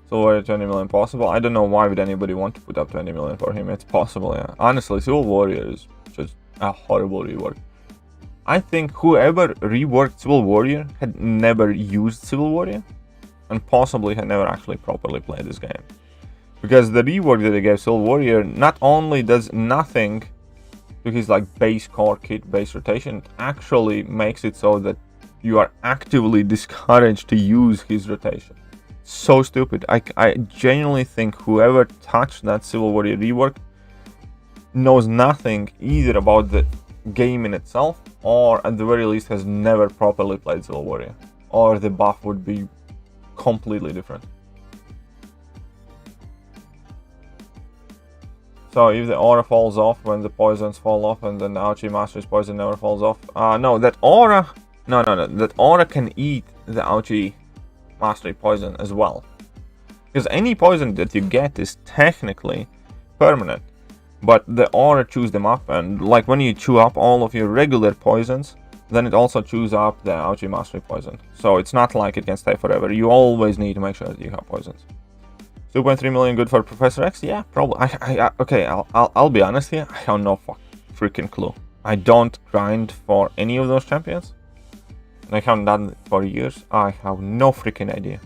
So 20 million possible. I don't know why would anybody want to put up 20 million for him. It's possible, yeah. Honestly, Civil Warrior is just a horrible rework. I think whoever reworked Civil Warrior had never used Civil Warrior, and possibly had never actually properly played this game. Because the rework that they gave Civil Warrior not only does nothing to his like base core kit, base rotation, it actually makes it so that you are actively discouraged to use his rotation. So stupid. I genuinely think whoever touched that Civil Warrior rework knows nothing either about the game in itself, or at the very least has never properly played Civil Warrior, or the buff would be completely different. So if the aura falls off when the poisons fall off, and then the Ouchie Master's poison never falls off. No, that aura... No. That aura can eat the Ouchie Mastery poison as well. Because any poison that you get is technically permanent. But the aura chews them up, and like when you chew up all of your regular poisons, then it also chews up the Ouchie Mastery poison. So it's not like it can stay forever. You always need to make sure that you have poisons. 2.3 million good for Professor X? Yeah, probably. Okay, I'll be honest here. I have no freaking clue. I don't grind for any of those champions. I haven't done it for years. I have no freaking idea.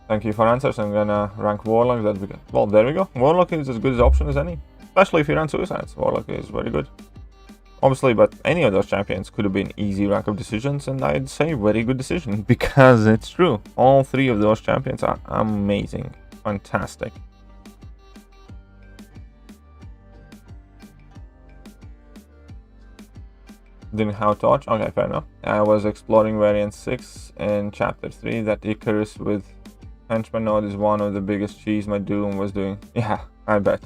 Thank you for answers. I'm gonna rank Warlock. Well, there we go. Warlock is as good an option as any. Especially if you run Suicides. Warlock is very good. Obviously, but any of those champions could have been easy rank of decisions, and I'd say very good decision, because it's true. All 3 of those champions are amazing. Fantastic. Didn't have torch? Okay, fair enough. I was exploring variant 6 in chapter 3. That Icarus with henchman node is one of the biggest cheese my Doom was doing. Yeah, I bet.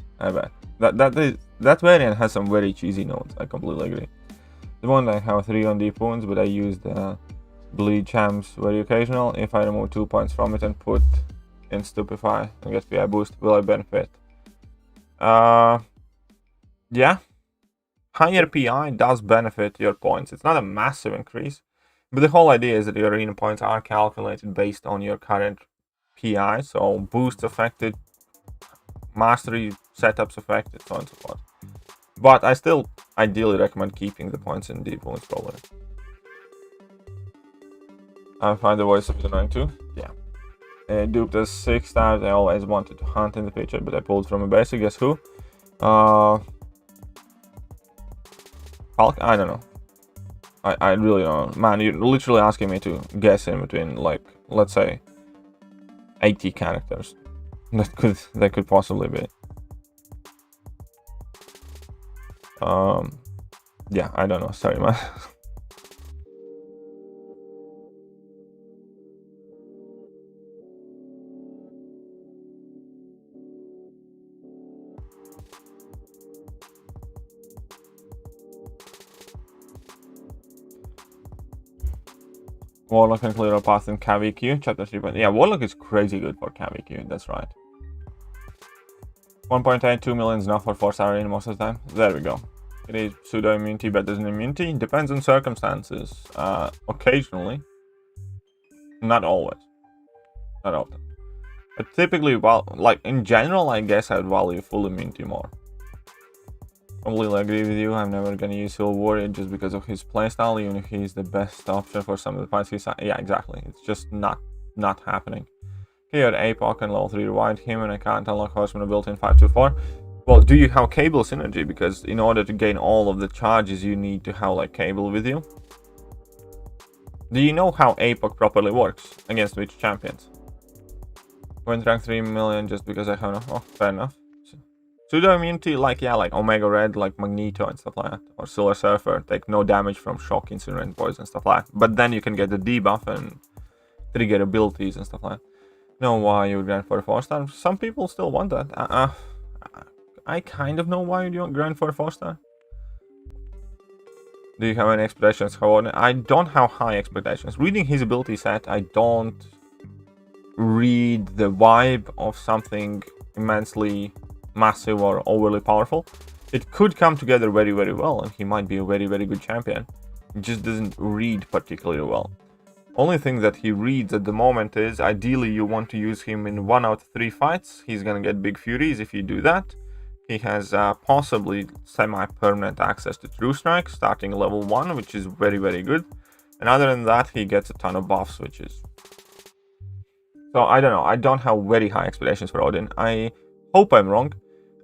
That variant has some very cheesy nodes. I completely agree. The one I have 3 on deep wounds, but I used bleed champs very occasional. If I remove 2 points from it and put in stupefy and get PI boost, will I benefit? Yeah. Higher PI does benefit your points. It's not a massive increase, but the whole idea is that your arena points are calculated based on your current PI. So boosts affected, mastery setups affected, so on and so forth. But I still ideally recommend keeping the points in deep wounds probably. I find the voice a bit annoying too. Yeah. Duped as 6 stars. I always wanted to hunt in the picture, but I pulled from a basic. Guess who? Hulk? I don't know. I really don't know. Man, you're literally asking me to guess in between, like, let's say 80 characters. That could possibly be. Yeah, I don't know. Sorry, man. Warlock can clear a path in KVQ, chapter 3. But yeah, Warlock is crazy good for KVQ, that's right. 1.82 million is enough for 4-star arena most of the time. There we go. It is pseudo immunity better than immunity. Depends on circumstances. Occasionally. Not always. Not often. But typically, well, like in general, I guess I'd value full immunity more. Completely agree with you. I'm never gonna use Silver Warrior just because of his playstyle, even if he's the best option for some of the fights he's... Yeah, exactly. It's just not happening. Here at APOC and level 3 rewind him, and I can't unlock Horseman built in 524. Well, do you have cable synergy? Because in order to gain all of the charges, you need to have like cable with you. Do you know how APOC properly works against which champions? Went rank 3 million just because I have no... Oh, fair enough. Pseudo immunity, like, yeah, like Omega Red, like Magneto and stuff like that. Or Silver Surfer, take no damage from shock, incinerant, poison, stuff like that. But then you can get the debuff and trigger abilities and stuff like that. Know why you would grind for a 4-star? Some people still want that. I kind of know why you don't grind for a 4-star. Do you have any expectations? However, I don't have high expectations. Reading his ability set, I don't read the vibe of something immensely massive or overly powerful. It could come together very, very well, and he might be a very, very good champion. It just doesn't read particularly well. Only thing that he reads at the moment is, ideally you want to use him in 1 out of 3 fights. He's gonna get big furies if you do that. He has possibly semi-permanent access to True Strike, starting level 1, which is very, very good. And other than that, he gets a ton of buff switches. So I don't know, I don't have very high expectations for Odin. I hope I'm wrong.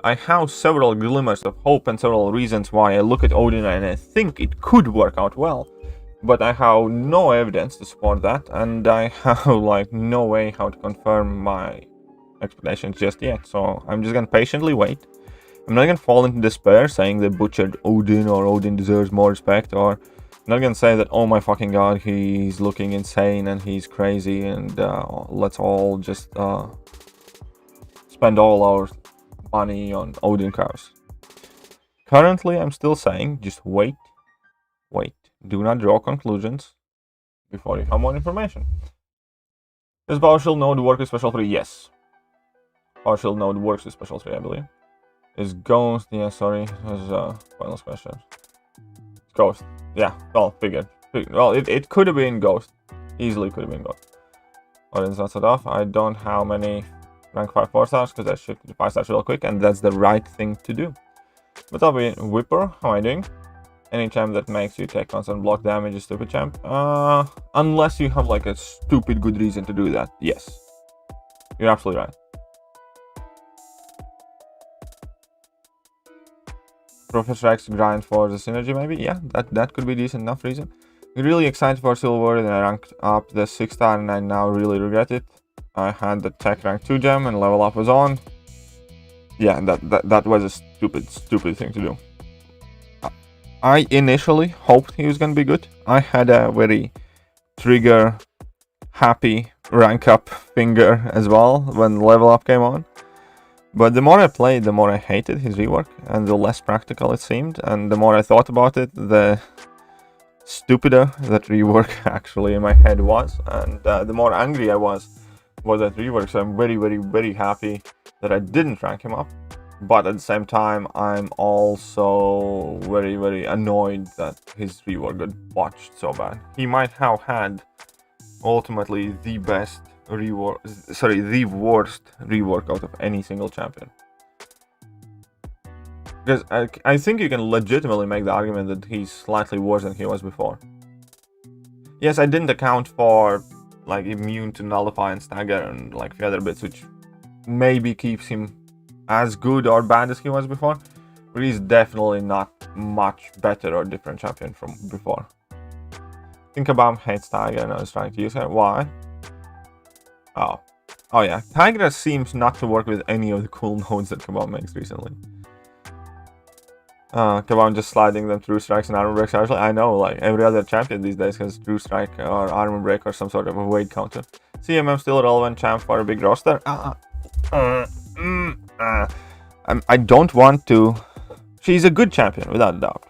I have several glimmers of hope and several reasons why I look at Odin and I think it could work out well. But I have no evidence to support that, and I have like no way how to confirm my expectations just yet. So I'm just gonna patiently wait. I'm not gonna fall into despair saying they butchered Odin or Odin deserves more respect, or I'm not gonna say that, oh my fucking god, he's looking insane and he's crazy and let's all just spend all our money on Odin cars. Currently, I'm still saying just wait. Do not draw conclusions before you have more information. Does partial node work with special 3? Yes. Partial node works with special 3, I believe. Is Ghost? Yeah, sorry. This is a final question. It's Ghost. Yeah, well, figured. Well, it could have been Ghost. Easily could have been Ghost. Odin's not set off. I don't have many rank 5 4-stars because I shifted to 5-stars real quick, and that's the right thing to do. But I'll be Whipper. How am I doing? Any champ that makes you take constant block damage is stupid champ. Unless you have like a stupid good reason to do that. Yes. You're absolutely right. Professor X grind for the synergy maybe? Yeah, that could be decent enough reason. Really excited for Silver Warrior, and I ranked up the 6-star and I now really regret it. I had the tech rank 2 gem and level up was on. Yeah, that was a stupid thing to do. I initially hoped he was going to be good. I had a very trigger happy rank up finger as well when level up came on. But the more I played, the more I hated his rework and the less practical it seemed. And the more I thought about it, the stupider that rework actually in my head was. And the more angry I was that rework. So I'm very happy that I didn't rank him up. But at the same time, I'm also very annoyed that his rework got botched so bad. He might have had ultimately the best rework, the worst rework out of any single champion. Because I think you can legitimately make the argument that he's slightly worse than he was before. Yes, I didn't account for like immune to nullify and stagger and like a few other bits, which maybe keeps him as good or bad as he was before, but he's definitely not much better or different champion from before. Think about hates Tiger and I was trying to use her. Why? Oh yeah, Tiger seems not to work with any of the cool nodes that Kabam makes recently. Kabam just sliding them through strikes and armor breaks. Actually, I know, like every other champion these days has True Strike or armor break or some sort of a weight counter. CMM still a relevant champ for a big roster. I don't want to... She's a good champion, without a doubt.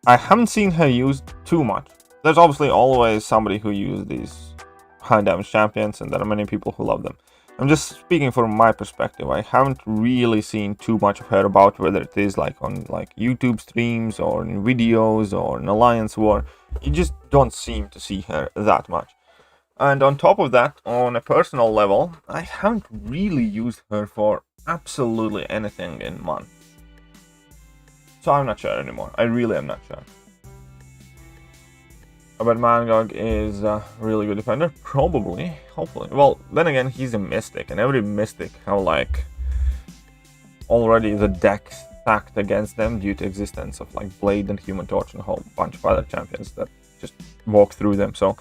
I haven't seen her used too much. There's obviously always somebody who uses these high damage champions, and there are many people who love them. I'm just speaking from my perspective. I haven't really seen too much of her about, whether it is like on like YouTube streams or in videos or in Alliance War. You just don't seem to see her that much. And on top of that, on a personal level, I haven't really used her for absolutely anything in months. So I'm not sure anymore. I really am not sure. But MCOC is a really good defender. Probably. Hopefully. Well, then again, he's a mystic. And every mystic have like already the deck stacked against them due to existence of like Blade and Human Torch and a whole bunch of other champions that just walk through them. So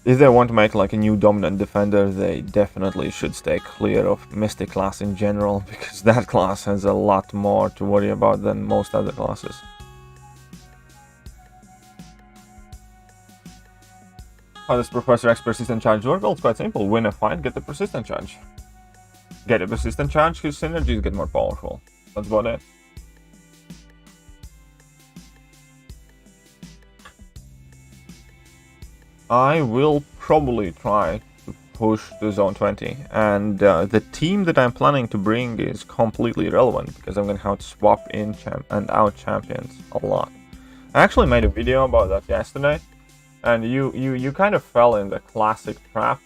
if they want to make like a new dominant defender, they definitely should stay clear of Mystic class in general, because that class has a lot more to worry about than most other classes. How does Professor X persistent charge work? Well, it's quite simple. Win a fight, get the persistent charge. Get a persistent charge, his synergies get more powerful. That's about it. I will probably try to push to zone 20, and the team that I'm planning to bring is completely irrelevant because I'm gonna have to swap in and out champions a lot. I actually made a video about that yesterday, and you kind of fell in the classic trap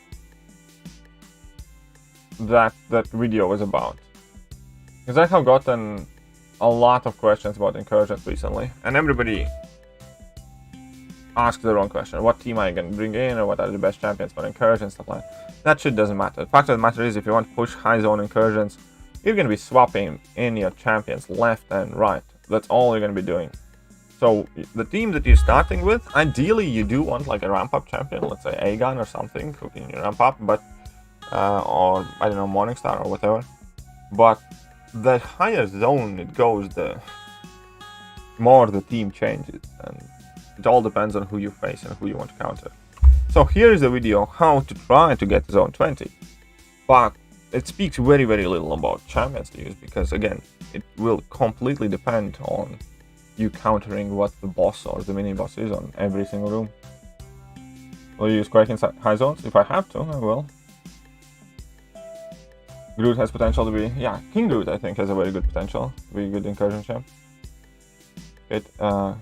that video was about. Because I have gotten a lot of questions about incursions recently, and everybody ask the wrong question. What team are you going to bring in, or what are the best champions for incursions, stuff like that. That shit doesn't matter. The fact of the matter is, if you want to push high zone incursions, you're going to be swapping in your champions left and right. That's all you're going to be doing. So the team that you're starting with, ideally you do want like a ramp up champion, let's say Aegon or something, who can ramp up, but or I don't know, Morningstar or whatever. But the higher zone it goes, the more the team changes, and it all depends on who you face and who you want to counter. So here is a video how to try to get zone 20. But it speaks very, very little about champions to use, because again, it will completely depend on you countering what the boss or the mini boss is on every single room. Will you use Quake in high zones? If I have to, I will. Groot has potential to be, yeah, King Groot I think has a very good potential to be a good incursion champ. It so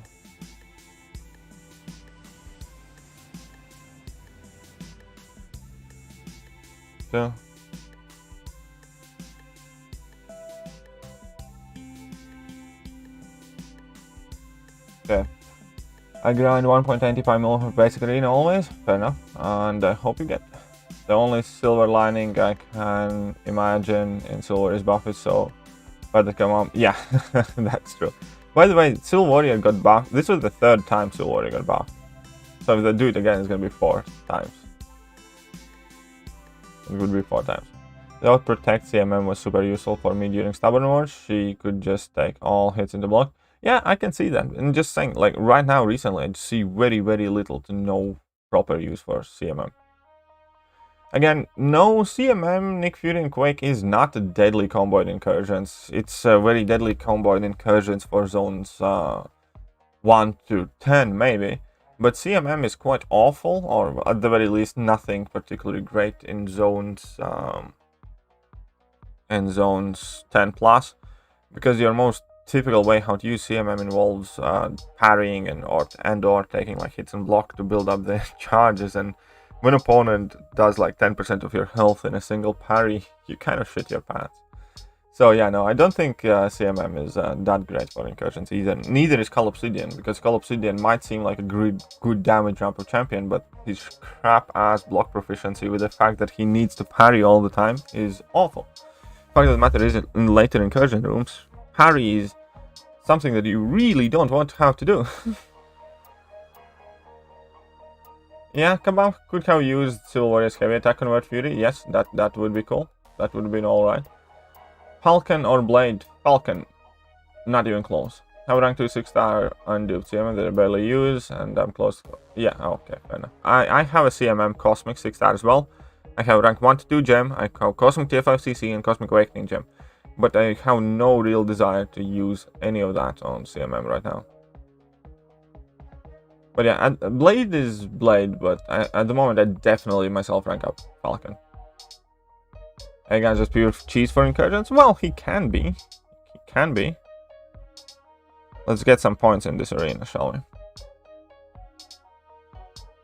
okay. I grind 1.95 mil for basic arena always, fair enough, and I hope you get. The only silver lining I can imagine in silver is buffs, so by the come up, yeah, that's true. By the way, Silver Warrior got buffed. This was the third time Silver Warrior got buffed. So if they do it again, it's gonna be 4 times. It would be 4 times. The Outprotect CMM was super useful for me during Stubborn Wars. She could just take all hits into block. Yeah, I can see that. And just saying, like right now, recently, I see very, very little to no proper use for CMM. Again, no, CMM, Nick Fury and Quake is not a deadly combo in incursions. It's a very deadly combo in incursions for zones 1 to 10 maybe. But CMM is quite awful, or at the very least nothing particularly great in zones 10 plus. Because your most typical way how to use CMM involves parrying and or taking like hits and block to build up the charges, and when opponent does like 10% of your health in a single parry, you kind of shit your pants. So yeah, no, I don't think CMM is that great for incursions either. Neither is CLoSSTANG, because CLoSSTANG might seem like a good damage ramp up champion, but his crap-ass block proficiency with the fact that he needs to parry all the time is awful. The fact of the matter is, in later incursion rooms, parry is something that you really don't want to have to do. Yeah, Kabam could have used Silver Warrior's heavy attack convert Fury. Yes, that would be cool. That would have been alright. Falcon or Blade? Falcon. Not even close. Have rank 2 6-star unduped CMM that I barely use, and I'm close. Yeah, okay, fair enough. I have a CMM Cosmic 6-star as well. I have rank 1 to 2 gem. I have Cosmic TF5CC and Cosmic Awakening gem. But I have no real desire to use any of that on CMM right now. But yeah, Blade is Blade, but at the moment I definitely myself rank up Falcon. Aegon's just pure cheese for incursions? Well, he can be. He can be. Let's get some points in this arena, shall we?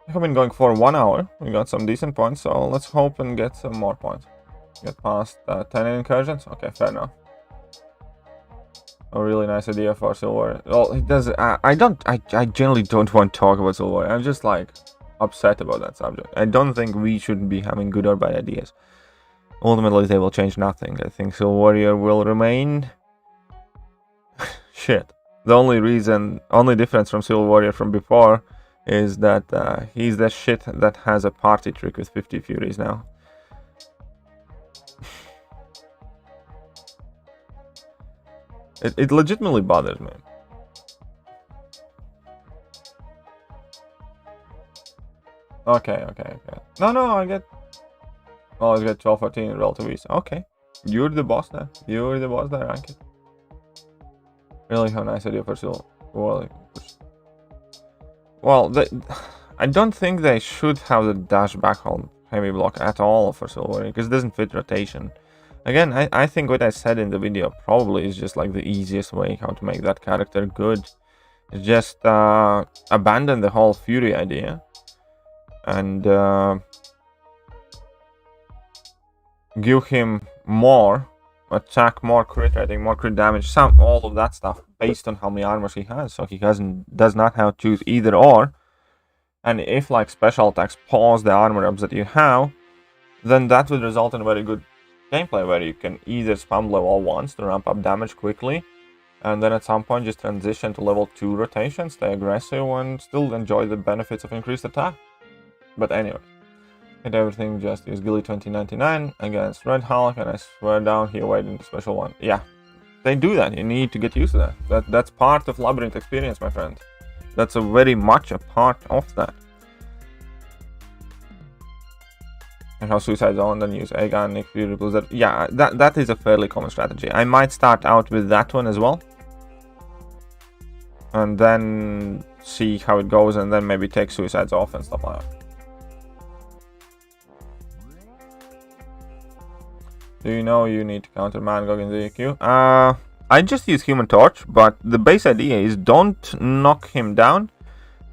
I've been going for 1 hour. We got some decent points, so let's hope and get some more points. Get past 10 incursions? Okay, fair enough. A really nice idea for Silver. Well, it does. I generally don't want to talk about Silver. I'm just like upset about that subject. I don't think we should be having good or bad ideas. Ultimately, they will change nothing. I think Silver Warrior will remain. Shit. The only difference from Silver Warrior from before is that he's the shit that has a party trick with 50 Furies now. It legitimately bothers me. Okay. No, I get... Oh, I get 12, 14 in relative ease. Okay. You're the boss there. Rank it. Really have a nice idea for Silver. Well, I don't think they should have the dash back hold heavy block at all for Silver, because it doesn't fit rotation. Again, I think what I said in the video probably is just like the easiest way how to make that character good. Is just abandon the whole Fury idea and give him more attack, more crit rating, more crit damage, all of that stuff based on how many armors he has. So he does not have to choose either or. And if like special attacks pause the armor ups that you have, then that would result in a very good gameplay where you can either spam level 1s to ramp up damage quickly, and then at some point just transition to level 2 rotation, stay aggressive, and still enjoy the benefits of increased attack. But anyway, hit everything, just use Gilly 2099 against Red Hulk, and I swear down he avoided the special one. Yeah, they do that. You need to get used to that. That's part of Labyrinth experience, my friend. That's a very much a part of that. And how Suicide Zone, then use A-Gun, Nick Fury, replace that. Yeah, that is a fairly common strategy. I might start out with that one as well. And then see how it goes, and then maybe take Suicides off and stuff like that. Do you know you need to counter MCOC in the EQ? I just use Human Torch, but the base idea is don't knock him down.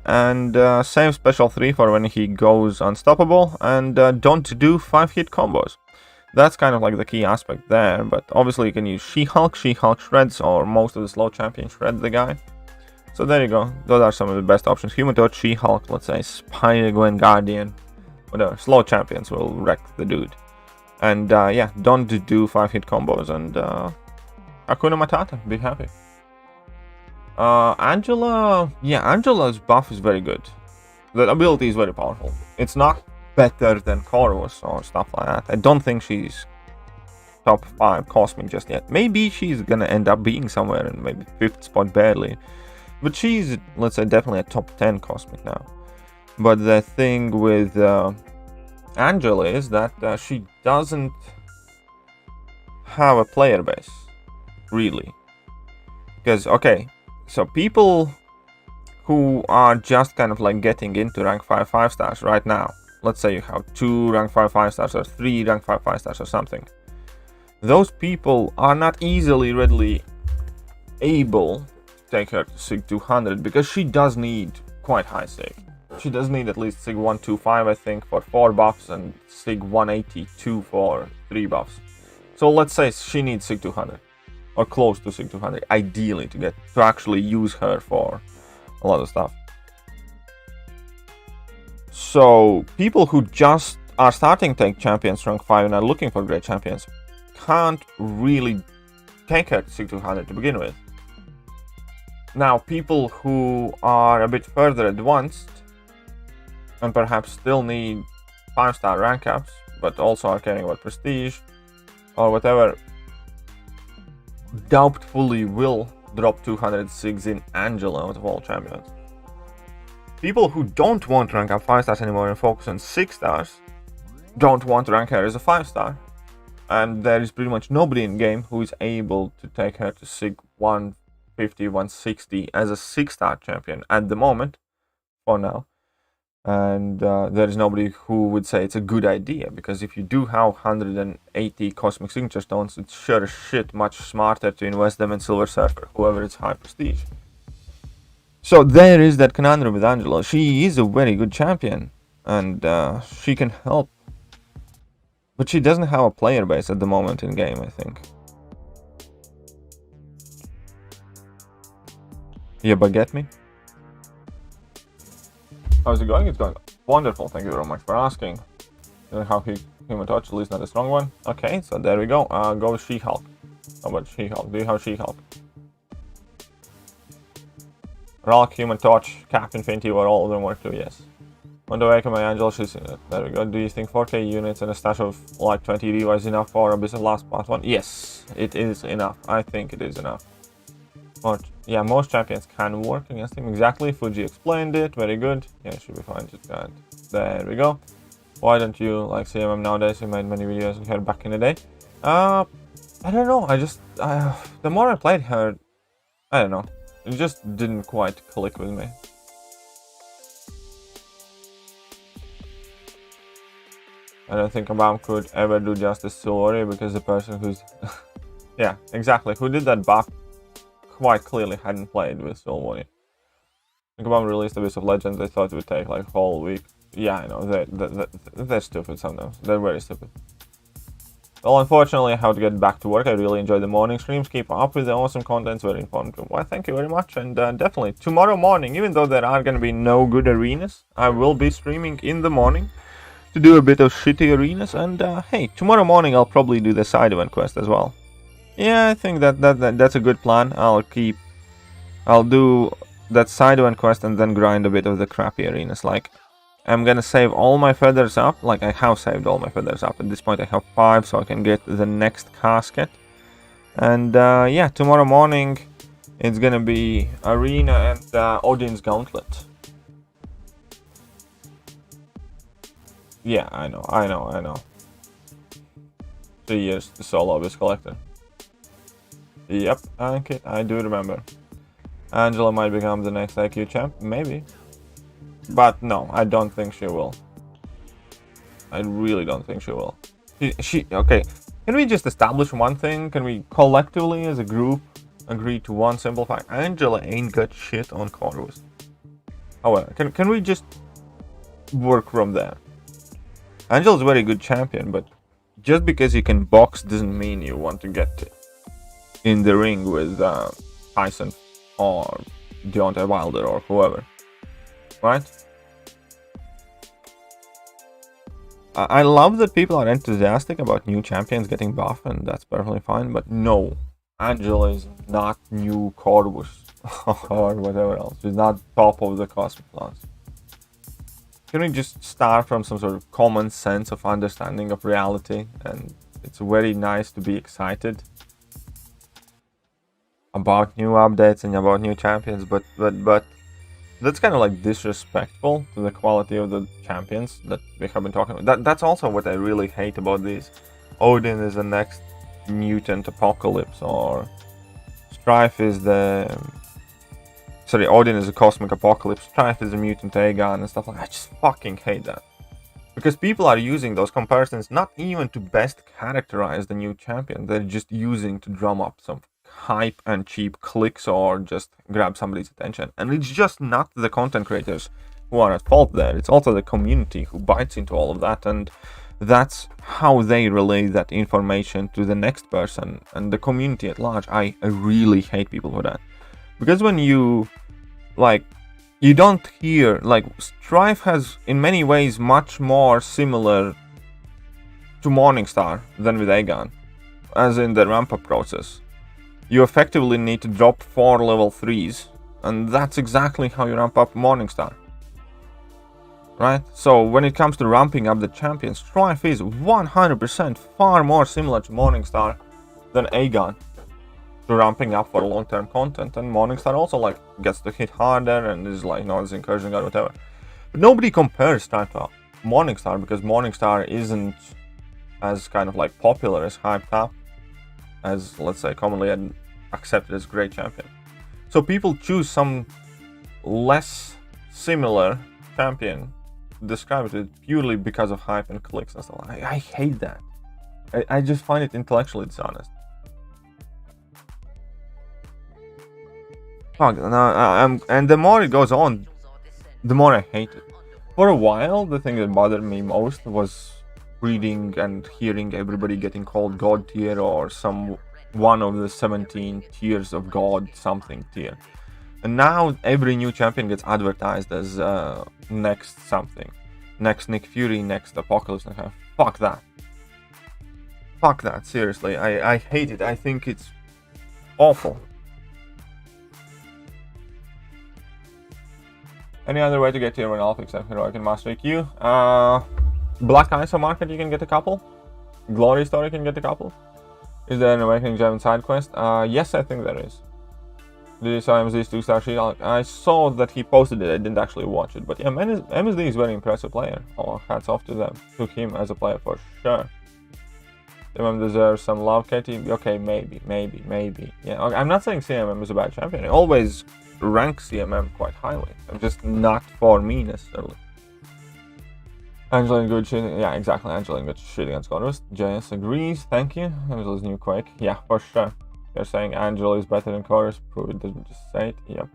And save special 3 for when he goes unstoppable, and don't do 5-hit combos. That's kind of like the key aspect there, but obviously you can use She-Hulk shreds, or most of the slow champions shred the guy. So there you go, those are some of the best options. Human Torch, She-Hulk, let's say Spider-Gwen, Guardian, whatever, slow champions will wreck the dude. And yeah, don't do 5-hit combos, and Hakuna Matata, be happy. Angela, yeah, Angela's buff is very good. The ability is very powerful. It's not better than Corvus or stuff like that. I don't think she's top 5 Cosmic just yet. Maybe she's gonna end up being somewhere in maybe 5th spot barely. But she's, let's say, definitely a top 10 Cosmic now. But the thing with Angela is that she doesn't have a player base, really. Because, okay, so people who are just kind of like getting into rank 5 5-stars right now, let's say you have 2 rank 5 5-stars or 3 rank 5 5-stars or something, those people are not readily able to take her to Sig 200, because she does need quite high Sig. She does need at least Sig 125, I think, for 4 buffs, and Sig 182 for 3 buffs. So let's say she needs Sig 200. Or close to Sig 200, ideally, to actually use her for a lot of stuff. So people who just are starting to take champions rank 5 and are looking for great champions can't really take her to Sig 200 to begin with. Now, people who are a bit further advanced and perhaps still need 5-star rank ups, but also are caring about prestige or whatever, doubtfully will drop 206 in Angela out of all champions. People who don't want to rank up 5-stars anymore and focus on 6-stars don't want to rank her as a 5-star. And there is pretty much nobody in game who is able to take her to Sig 150, 160 as a 6-star champion at the moment, for now. And there is nobody who would say it's a good idea, because if you do have 180 Cosmic Signature Stones, it's sure as shit much smarter to invest them in Silver Surfer, whoever is high prestige. So there is that conundrum with Angela. She is a very good champion, and she can help. But she doesn't have a player base at the moment in game, I think. Yeah, but get me. How's it going? It's going wonderful. Thank you very much for asking. How human touch, at least not a strong one. Okay, so there we go. Go She-Hulk. How about She-Hulk? Do you have She-Hulk? Rock, Human Torch, Cap, Infinity, or all of them work too, yes. On the way to my angel, she's there we go. Do you think 4k units and a stash of like 20 Riva is enough for Abyss of Last Part 1? Yes, it is enough. I think it is enough. But yeah, most champions can work against him. Exactly, Fuji explained it. Very good. Yeah, should be fine. Just got there we go. Why don't you like CMM nowadays? You made many videos with her back in the day. I don't know. I just the more I played her, I don't know. It just didn't quite click with me. I don't think Abam could ever do justice to Ori because the person who's yeah, exactly, who did that buff quite clearly hadn't played with Silvori. When Kabam released Abyss of Legends, they thought it would take like a whole week. Yeah, I know, they're stupid sometimes. They're very stupid. Well, unfortunately, I have to get back to work. I really enjoy the morning streams. Keep up with the awesome content. It's very informative. Well, thank you very much. And definitely, tomorrow morning, even though there are going to be no good arenas, I will be streaming in the morning to do a bit of shitty arenas. And hey, tomorrow morning, I'll probably do the side event quest as well. Yeah, I think that's a good plan. I'll do that side event quest and then grind a bit of the crappy arenas. Like, I'm gonna save all my feathers up. Like, I have saved all my feathers up. At this point, I have 5, so I can get the next casket. And yeah, tomorrow morning, it's gonna be arena and Odin's Gauntlet. Yeah, I know. 3 years to solo Abyss Collector. Yep, okay, I do remember. Angela might become the next IQ champ, maybe. But no, I don't think she will. I really don't think she will. Okay, can we just establish one thing? Can we collectively as a group agree to one simple fact? Angela ain't got shit on Corvus. However, can we just work from there? Angela's a very good champion, but just because you can box doesn't mean you want to get in the ring with Tyson or Deontay Wilder or whoever, right? I love that people are enthusiastic about new champions getting buff, and that's perfectly fine, but no, Angela is not new Corvus or whatever else. She's not top of the Cosmic Class. Can we just start from some sort of common sense of understanding of reality? And it's very nice to be excited about new updates and about new champions, but that's kind of like disrespectful to the quality of the champions that we have been talking about. That's also what I really hate about these. Odin is the next mutant apocalypse, or Strife is the... Sorry, Odin is a cosmic apocalypse, Strife is a mutant Aegon and stuff like that. I just fucking hate that. Because people are using those comparisons not even to best characterize the new champion, they're just using to drum up some hype and cheap clicks or just grab somebody's attention. And it's just not the content creators who are at fault there, it's also the community who bites into all of that, and that's how they relay that information to the next person and the community at large. I really hate people for that. Because when you don't hear, like, Strife has in many ways much more similar to Morningstar than with Aegon, as in the ramp up process. You effectively need to drop 4 level 3s, and that's exactly how you ramp up Morningstar. Right? So when it comes to ramping up the champions, Strife is 100% far more similar to Morningstar than Aegon to ramping up for long-term content, and Morningstar also like gets to hit harder and is like not as encouraging or whatever. But nobody compares Strife to Morningstar because Morningstar isn't as kind of like popular, as hyped up, as, let's say, commonly accepted as great champion. So people choose some less similar champion to describe it purely because of hype and clicks and stuff. I hate that. I just find it intellectually dishonest. Fuck, and the more it goes on, the more I hate it. For a while, the thing that bothered me most was reading and hearing everybody getting called God tier or one of the 17 tiers of God something tier. And now every new champion gets advertised as next something. Next Nick Fury, next Apocalypse. Fuck that. Fuck that, seriously. I hate it. I think it's awful. Any other way to get tier 1 alpha except Heroic and Master EQ? Black ISO Market you can get a couple. Glory Story can get a couple. Is there an Awakening Gem side quest? Yes, I think there is. Did you saw MSD's 2-star sheet? I saw that he posted it, I didn't actually watch it. But yeah, MSD is a very impressive player. Oh, hats off to them. To him as a player for sure. CMM deserves some love, Katie. Okay, maybe. Yeah, I'm not saying CMM is a bad champion. I always rank CMM quite highly. I'm just not for me necessarily. Angela in good shit. Yeah, exactly. Angela in good shit against Godrust. JS agrees. Thank you. Angela's new Quake. Yeah, for sure. You're saying Angela is better than Chorus. Prove it, doesn't just say it. Yep.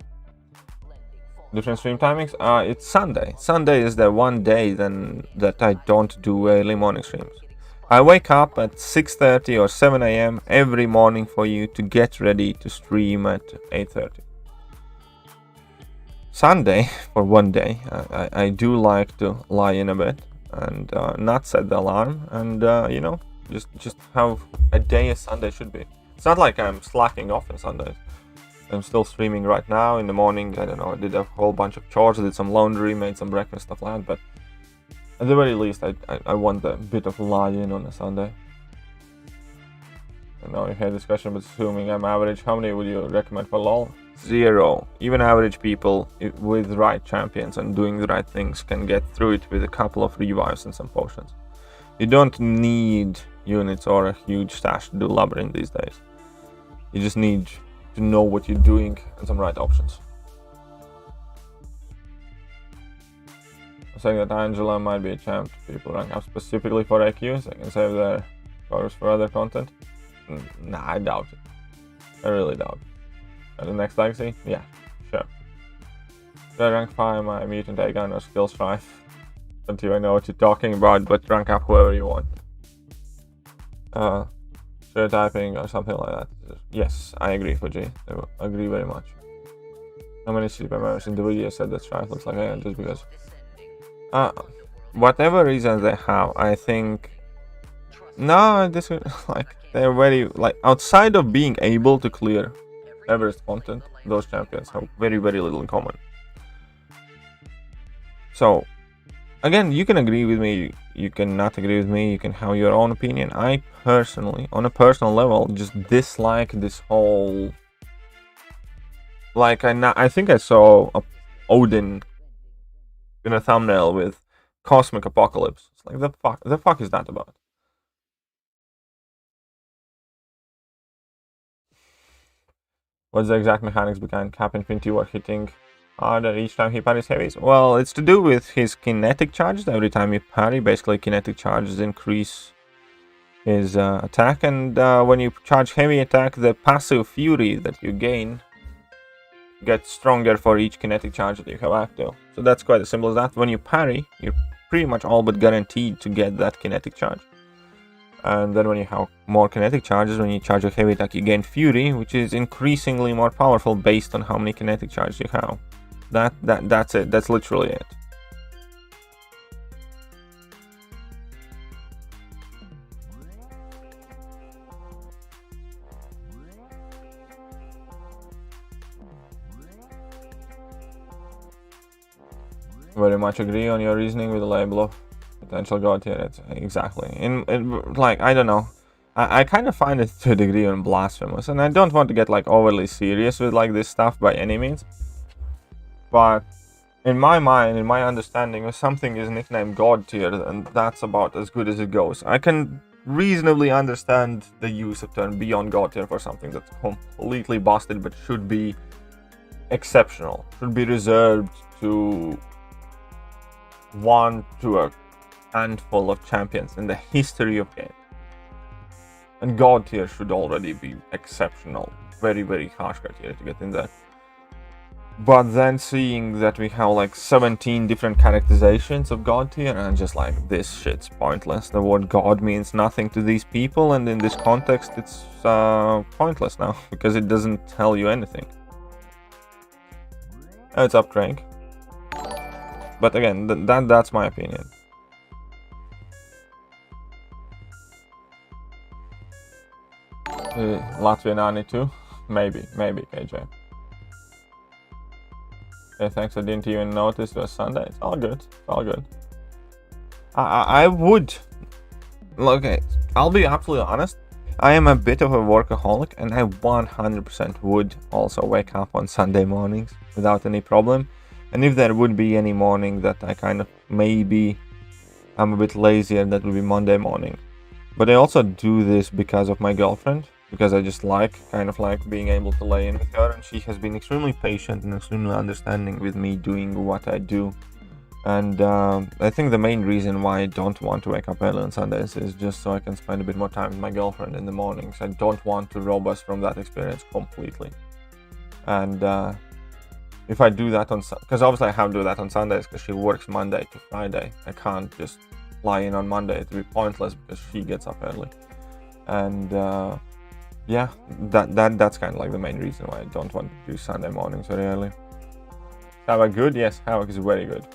Different stream timings? It's Sunday. Sunday is the one day then that I don't do early morning streams. I wake up at 6:30 or 7 AM every morning for you to get ready to stream at 8:30. Sunday, for one day, I do like to lie in a bit and not set the alarm and, you know, just have a day as Sunday should be. It's not like I'm slacking off on Sundays. I'm still streaming right now in the morning. I don't know, I did a whole bunch of chores, did some laundry, made some breakfast, stuff like that, but at the very least, I want a bit of lie-in on a Sunday. I know you had this question, but assuming I'm average, how many would you recommend for LoL? 0. Even average people with right champions and doing the right things can get through it with a couple of revives and some potions. You don't need units or a huge stash to do Labyrinth these days. You just need to know what you're doing and some right options. I'm saying that Angela might be a champ. People rank up specifically for AQs. I can save their scores for other content. Nah, I doubt it. I really doubt it. The next legacy? Yeah, sure. The rank 5, my mutant A-gun or skill strife. Until I know what you're talking about, but rank up whoever you want. Stereotyping or something like that. Yes, I agree, Fuji. I agree very much. How many sleep members in the video said that strife looks like A-gun just because? Whatever reasons they have, I think. No, this is like they're very like outside of being able to clear Everest content, those champions have very little in common. So again, you can agree with me, you can not agree with me, you can have your own opinion. I personally, on a personal level, just dislike this whole. Like I think I saw Odin in a thumbnail with Cosmic Apocalypse. It's like the fuck is that about? What's the exact mechanics behind Cap Infinity War hitting harder each time he parries heavies? Well, it's to do with his kinetic charges. Every time you parry, basically kinetic charges increase his attack, and when you charge heavy attack, the passive fury that you gain gets stronger for each kinetic charge that you have active. So that's quite as simple as that. When you parry, you're pretty much all but guaranteed to get that kinetic charge. And then when you have more kinetic charges, when you charge a heavy attack, you gain fury, which is increasingly more powerful based on how many kinetic charges you have. That's it. That's literally it. Very much agree on your reasoning with the label of potential god tier. It's exactly like I don't know. I kind of find it to a degree on blasphemous, and I don't want to get like overly serious with like this stuff by any means. But in my mind, in my understanding, if something is nicknamed god tier, and that's about as good as it goes. I can reasonably understand the use of term beyond god tier for something that's completely busted, but should be exceptional, should be reserved to one to a handful of champions in the history of game. And god tier should already be exceptional, very harsh criteria to get in there. But then seeing that we have like 17 different characterizations of god tier, and just like, this shit's pointless. The word god means nothing to these people, and in this context it's pointless now because it doesn't tell you anything. It's up, Craig. But again, that's my opinion. Latvian Army too? Maybe, KJ. Okay, thanks, I didn't even notice it was Sunday. It's all good, it's all good. I would... Okay, I'll be absolutely honest. I am a bit of a workaholic, and I 100% would also wake up on Sunday mornings without any problem. And if there would be any morning that I kind of maybe I'm a bit lazier, that would be Monday morning. But I also do this because of my girlfriend, because I just kind of like being able to lay in with her, and she has been extremely patient and extremely understanding with me doing what I do. And I think the main reason why I don't want to wake up early on Sundays is just so I can spend a bit more time with my girlfriend in the mornings. I don't want to rob us from that experience completely. And if I do that on... Because obviously I have to do that on Sundays because she works Monday to Friday. I can't just lie in on Monday. It would be pointless because she gets up early. And yeah, that's kind of like the main reason why I don't want to do Sunday mornings very early. Havoc good? Yes, Havoc is very good.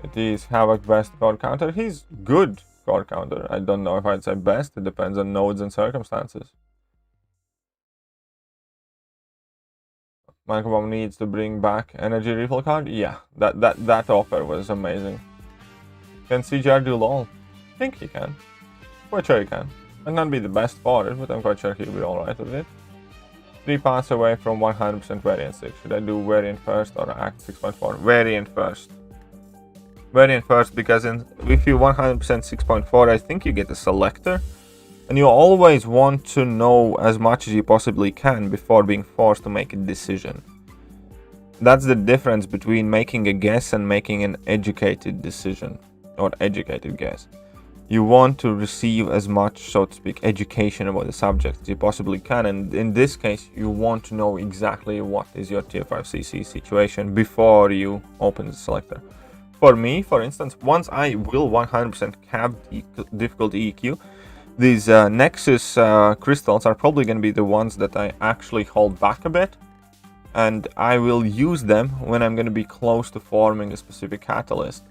It is Havoc best card counter. He's good card counter. I don't know if I'd say best. It depends on nodes and circumstances. Microbomb needs to bring back energy refill card. Yeah, that offer was amazing. Can CGR do LOL? I think he can. Quite sure he can. Might not be the best for it, but I'm quite sure he'll be alright with it. 3 paths away from 100% variant 6. Should I do variant first or act 6.4? Variant first. Variant first, because if you 100% 6.4, I think you get a selector, and you always want to know as much as you possibly can before being forced to make a decision. That's the difference between making a guess and making an educated decision, or educated guess. You want to receive as much, so to speak, education about the subject as you possibly can, and in this case, you want to know exactly what is your tier 5 CC situation before you open the selector. For me, for instance, once I will 100% cap the difficulty EQ, these Nexus crystals are probably going to be the ones that I actually hold back a bit, and I will use them when I'm going to be close to forming a specific catalyst.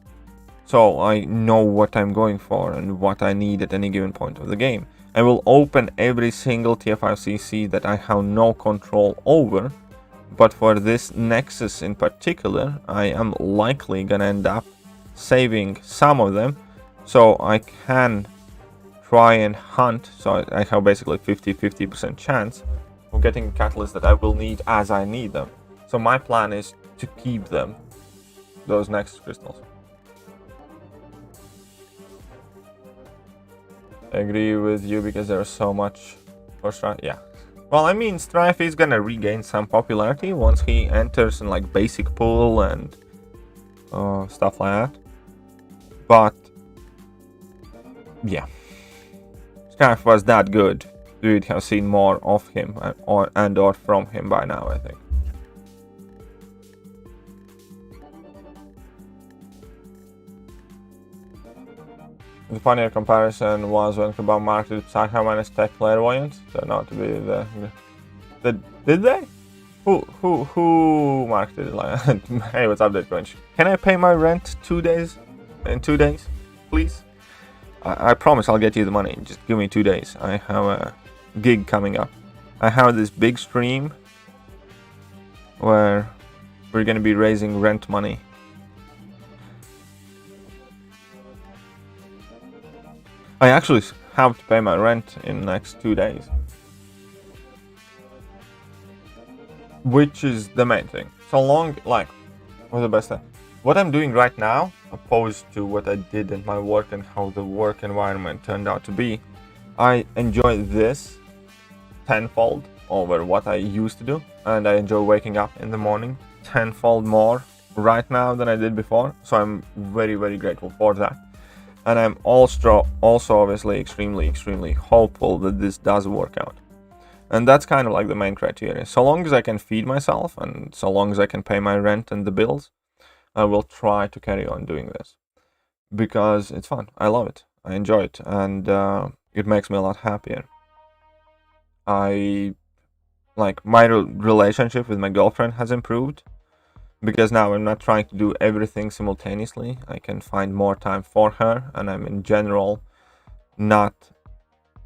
So I know what I'm going for and what I need at any given point of the game. I will open every single tier 5 CC that I have no control over. But for this Nexus in particular, I am likely gonna end up saving some of them, so I can try and hunt, so I have basically 50% chance of getting catalysts that I will need as I need them. So my plan is to keep them, those Nexus crystals. I agree with you because there's so much for Strife. Yeah. Well, I mean, Strife is gonna regain some popularity once he enters in like basic pool and stuff like that. But yeah, Strife was that good. We'd have seen more of him or from him by now, I think. The funnier comparison was when Kabam marketed Psycho minus Tech Clairvoyant. Turned out to be the did they? Who marketed it like that? Hey, what's up, Crunch? Can I pay my rent 2 days? In 2 days, please? I promise I'll get you the money. Just give me 2 days. I have a gig coming up. I have this big stream where we're gonna be raising rent money. I actually have to pay my rent in the next 2 days. Which is the main thing. So long, like, what's the best thing? What I'm doing right now, opposed to what I did in my work and how the work environment turned out to be, I enjoy this tenfold over what I used to do. And I enjoy waking up in the morning tenfold more right now than I did before. So I'm very, very grateful for that. And I'm also obviously extremely hopeful that this does work out. And that's kind of like the main criteria. So long as I can feed myself and so long as I can pay my rent and the bills, I will try to carry on doing this. Because it's fun. I love it. I enjoy it. And it makes me a lot happier. My relationship with my girlfriend has improved. because now I'm not trying to do everything simultaneously. I can find more time for her, and I'm in general not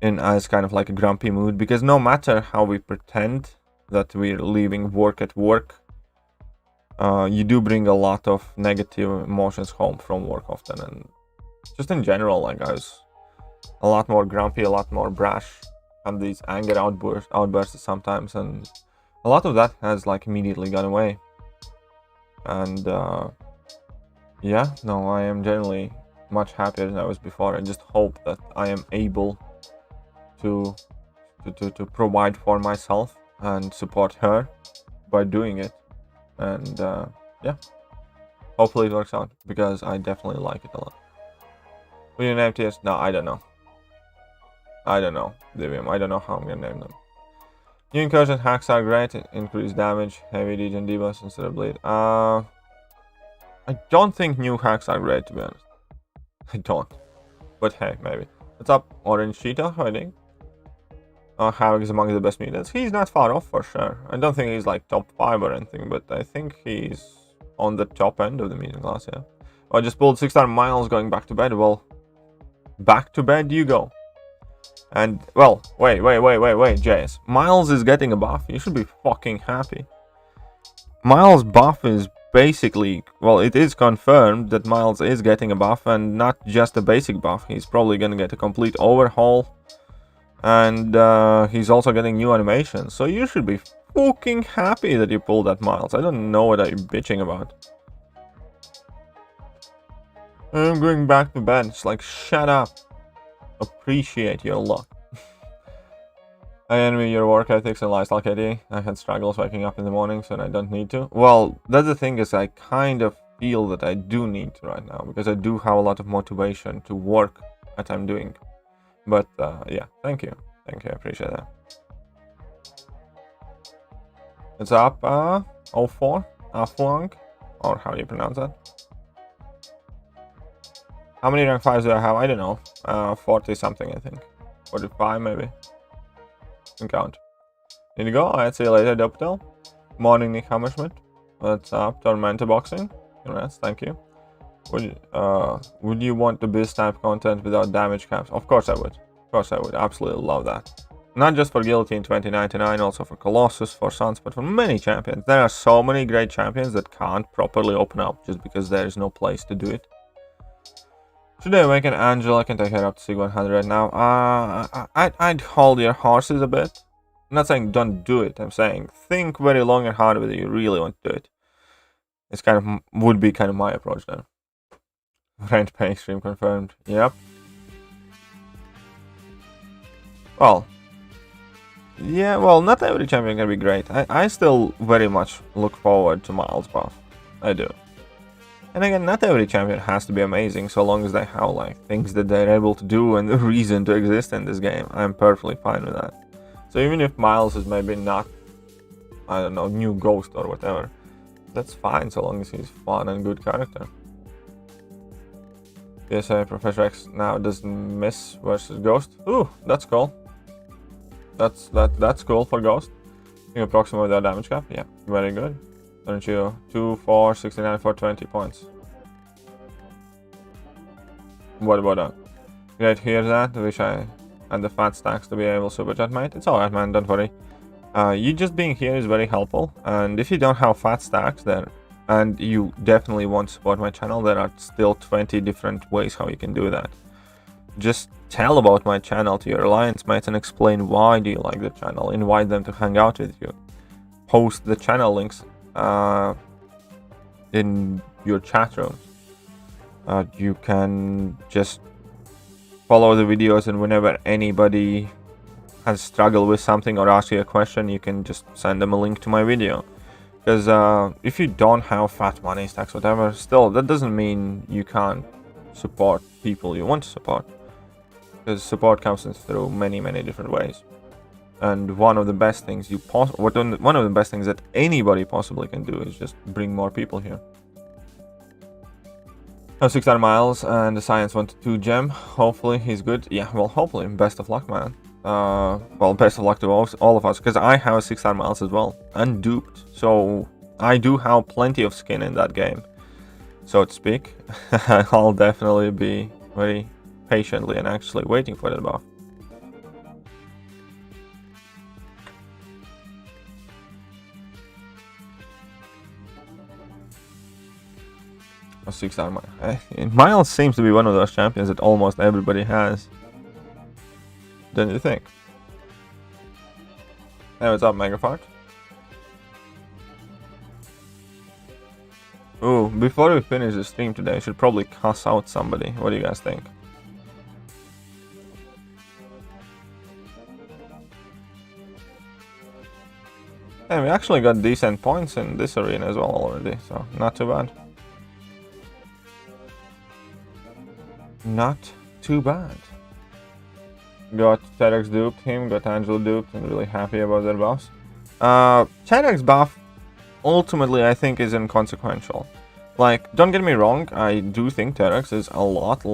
in as kind of like a grumpy mood, because no matter how we pretend that we're leaving work at work, you do bring a lot of negative emotions home from work often, and just in general, like I was a lot more grumpy, a lot more brash, and these anger outbursts sometimes, and a lot of that has like immediately gone away. And yeah, no, I am generally much happier than I was before. I just hope that I am able to provide for myself and support her by doing it. And yeah, hopefully it works out, because I definitely like it a lot. Will you name TS? No, I don't know. I don't know, Divium. I don't know how I'm gonna name them. New incursion hacks are great. Increase damage, heavy degen debuffs instead of bleed. I don't think new hacks are great, to be honest. I don't. But hey, maybe. What's up, Orange Cheetah? I think. Havoc is among the best mutants. He's not far off for sure. I don't think he's like top 5 or anything, but I think he's on the top end of the mutant class, yeah. I just pulled 6-star Miles going back to bed. Well, back to bed you go. And, well, wait, Jace. Miles is getting a buff. You should be fucking happy. Miles' buff is basically, well, it is confirmed that Miles is getting a buff, and not just a basic buff. He's probably gonna get a complete overhaul. And he's also getting new animations. So you should be fucking happy that you pulled that Miles. I don't know what you're bitching about. I'm going back to bed. It's like, shut up. Appreciate your luck. I envy your work ethics and lifestyle, KD. I had struggles waking up in the mornings and I don't need to. Well, that's the thing, is I kind of feel that I do need to right now, because I do have a lot of motivation to work that I'm doing. But yeah, thank you. Thank you, I appreciate that. It's up 04, Aflong, or how do you pronounce that? How many rank 5s do I have? I don't know. 40 something, I think. 45 maybe. Can count. Need to go? I'd see you later, Dopetel. Morning, Nick Hammerschmidt. What's up? Tormentor Boxing. Congrats, thank you. Would you want the Biz type content without damage caps? Of course I would. Of course I would. Absolutely love that. Not just for Guillotine 2099, also for Colossus, for Suns, but for many champions. There are so many great champions that can't properly open up just because there is no place to do it. Should I awaken Angela? Can take her up to Sig 100 right now? I'd hold your horses a bit. I'm not saying don't do it. I'm saying think very long and hard whether you really want to do it. It's kind of, would be kind of my approach then. Rent pay stream confirmed. Yep. Well. Yeah, well, not every champion can be great. I still very much look forward to Miles' buff. I do. And again, not every champion has to be amazing, so long as they have like things that they're able to do and the reason to exist in this game. I'm perfectly fine with that. So even if Miles is maybe not, I don't know, new Ghost or whatever, that's fine so long as he's fun and good character. PSA Professor X now does Miss versus Ghost. Ooh, that's cool. That's cool for Ghost. You approximate their damage cap. Yeah, very good. Don't you? 2, 4, 69 for 20 points. What about that? Great, hear that. Wish I had the fat stacks to be able to super chat, mate. It's alright, man. Don't worry. You just being here is very helpful. And if you don't have fat stacks there, and you definitely want to support my channel, there are still 20 different ways how you can do that. Just tell about my channel to your alliance mates and explain why do you like the channel. Invite them to hang out with you. Post the channel links in your chat room. You can just follow the videos, and whenever anybody has struggled with something or asks you a question, you can just send them a link to my video. Because if you don't have fat money stacks, whatever, still that doesn't mean you can't support people you want to support. Because support comes in through many different ways. And one of the best things one of the best things that anybody possibly can do is just bring more people here. 6-star Miles and the Science 1-2 gem. Hopefully he's good. Yeah, well, hopefully. Best of luck, man. Well, best of luck to all of us, because I have a 6-star Miles as well, unduped. So I do have plenty of skin in that game, so to speak. I'll definitely be very patiently and actually waiting for that buff. A 6-star Miles seems to be one of those champions that almost everybody has. Don't you think? Hey, what's up, Megafart? Ooh, before we finish the stream today, I should probably cuss out somebody. What do you guys think? And we actually got decent points in this arena as well already, so not too bad. Not too bad. Got TEDx duped him, got Angel duped, and really happy about their buffs. TEDx buff ultimately I think is inconsequential. Like, don't get me wrong, I do think TEDx is a lot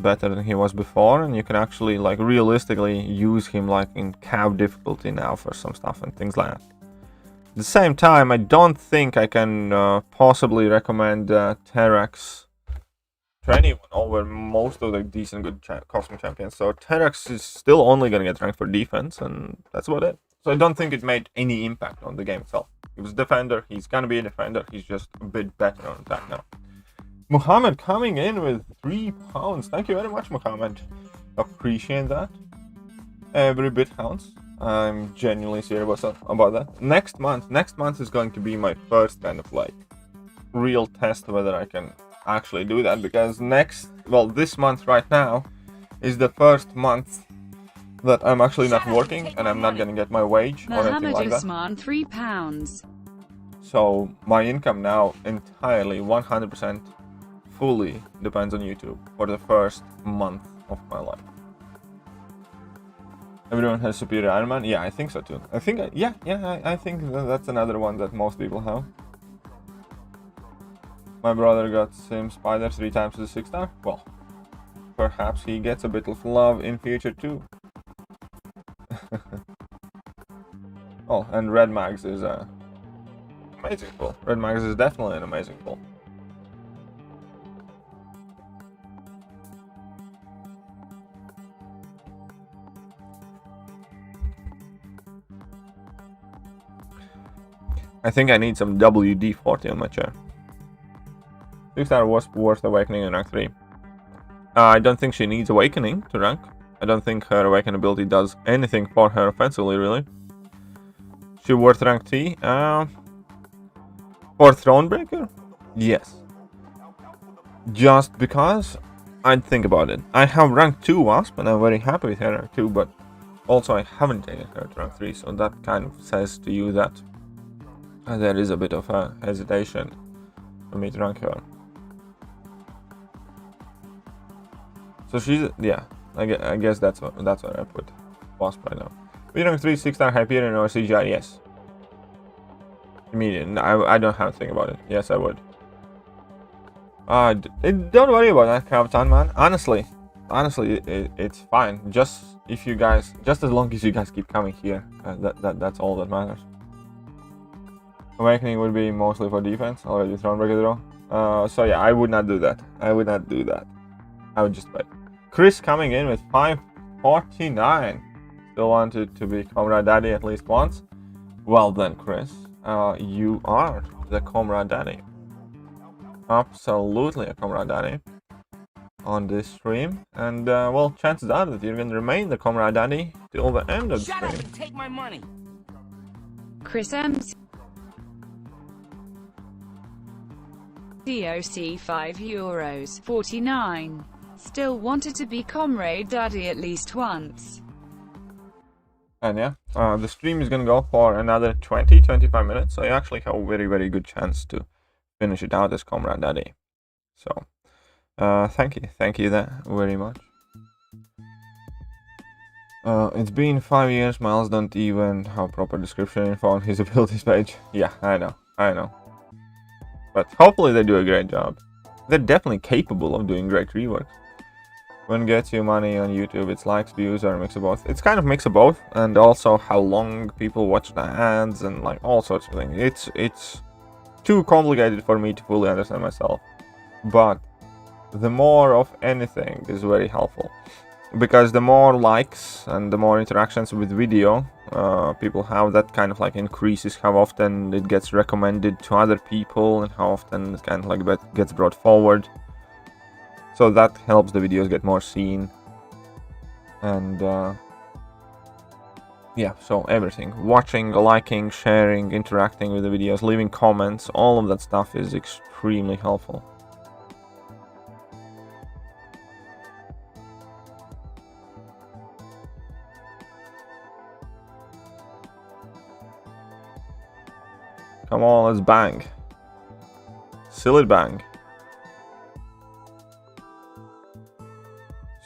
better than he was before, and you can actually like realistically use him like in cab difficulty now for some stuff and things like that. At the same time, I don't think I can possibly recommend TEDx to anyone over most of the decent good cosmic champions. So TEDx is still only gonna get ranked for defense, and that's about it. So I don't think it made any impact on the game itself. He was a defender, he's gonna be a defender, he's just a bit better on attack now. Muhammad coming in with £3. Thank you very much, Muhammad. Appreciate that. Every bit counts. I'm genuinely serious about that. Next month is going to be my first kind of like real test whether I can actually do that, because this month right now is the first month that I'm actually not working and I'm not gonna get my wage or anything like that. £3. So my income now entirely 100% fully depends on YouTube for the first month of my life. Everyone has superior Iron Man? Yeah, I think so too. I think I think that's another one that most people have. My brother got Sim Spider 3 times as a 6-star. Well, perhaps he gets a bit of love in future too. Oh, and Red Mags is amazing pull. Red Mags is definitely an amazing pull. I think I need some WD-40 on my chair. 6-star was worth awakening in rank 3. I don't think she needs awakening to rank. I don't think her awakening ability does anything for her offensively, really. She worth rank 3. For Thronebreaker? Yes. Just because I'd think about it. I have rank 2 Wasp and I'm very happy with her rank 2, but also I haven't taken her to rank 3, so that kind of says to you that there is a bit of a hesitation for me to rank her. So she's, yeah, I guess that's what I put Wasp right now. We rank 3 6-star Hyperion or CGI, yes. Immediate. I don't have to think about it. Yes, I would. Don't worry about that, Captain, man. Honestly, it's fine. Just as long as you guys keep coming here, that's all that matters. Awakening would be mostly for defense. Already Thronebreaker draw. So yeah, I would not do that. I would just wait. Chris coming in with 549. Still wanted to be Comrade Daddy at least once. Well then, Chris, you are the Comrade Daddy. Absolutely a Comrade Daddy on this stream, and well, chances are that you're going to remain the Comrade Daddy till the end of the stream. Shut up and take my money. Chris MC DOC €5 49. Still wanted to be Comrade Daddy at least once. And yeah, the stream is gonna go for another 20-25 minutes, so you actually have a very good chance to finish it out as Comrade Daddy. So thank you that very much. It's been 5 years. Miles don't even have proper description info on his abilities page. Yeah, I know. But hopefully they do a great job. They're definitely capable of doing great reworks. When gets you money on YouTube, it's likes, views, or a mix of both. It's kind of a mix of both, and also how long people watch the ads and like all sorts of things. too complicated for me to fully understand myself. But the more of anything is very helpful, because the more likes and the more interactions with video people have, that kind of like increases how often it gets recommended to other people and how often it kind of like gets brought forward. So that helps the videos get more seen. And yeah, so everything, watching, liking, sharing, interacting with the videos, leaving comments, all of that stuff is extremely helpful. Come on, let's bang. Silly bang.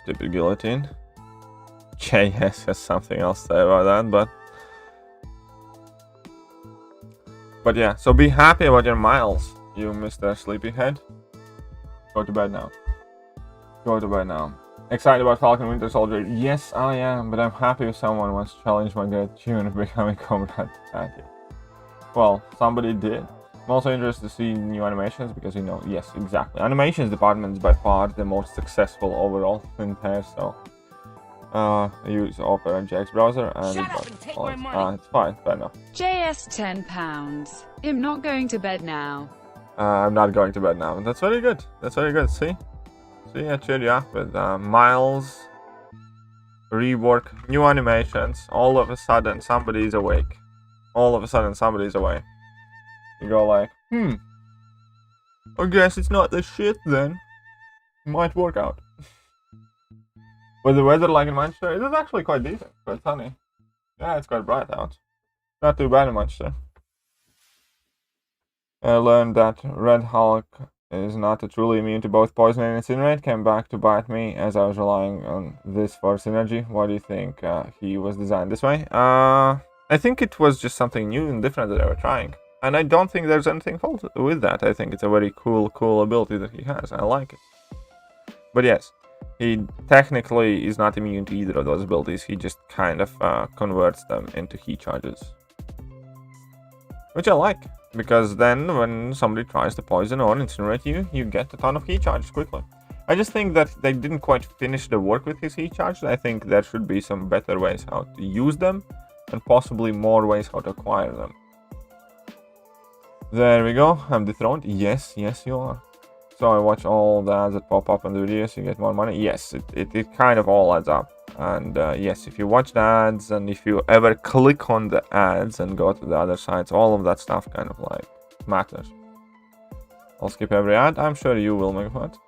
Stupid guillotine. JS has something else to say about that, but yeah, so be happy about your miles, you Mr. Sleepyhead. Go to bed now. Go to bed now. Excited about Falcon Winter Soldier? Yes, I am, but I'm happy if someone wants to challenge my good tune of becoming COMRADE. Thank you. Well, somebody did. I'm also interested to see new animations because, you know, yes, exactly. Animations department is by far the most successful overall in there, so I use Opera JX browser and it's fine, fair enough. JS £10. I'm not going to bed now. I'm not going to bed now. That's very good. That's very good. See, I cheered you up with Miles, rework, new animations. All of a sudden, somebody's awake. All of a sudden, somebody's away. You go like, I guess it's not the shit then. Might work out. With the weather like in Manchester, it is actually quite decent, quite sunny. Yeah, it's quite bright out. Not too bad in Manchester. I learned that Red Hulk is not truly immune to both poison and incinerate. Came back to bite me as I was relying on this for synergy. Why do you think he was designed this way? I think it was just something new and different that they were trying. And I don't think there's anything fault with that. I think it's a very cool ability that he has. I like it. But yes, he technically is not immune to either of those abilities. He just kind of converts them into heat charges. Which I like, because then when somebody tries to poison or incinerate you, you get a ton of heat charges quickly. I just think that they didn't quite finish the work with his heat charges. I think there should be some better ways how to use them, and possibly more ways how to acquire them. There we go, I'm dethroned. Yes, you are. So I watch all the ads that pop up in the videos, you get more money. Yes, it kind of all adds up. And yes, if you watch the ads and if you ever click on the ads and go to the other sites, all of that stuff kind of like matters. I'll skip every ad. I'm sure you will, Megapod.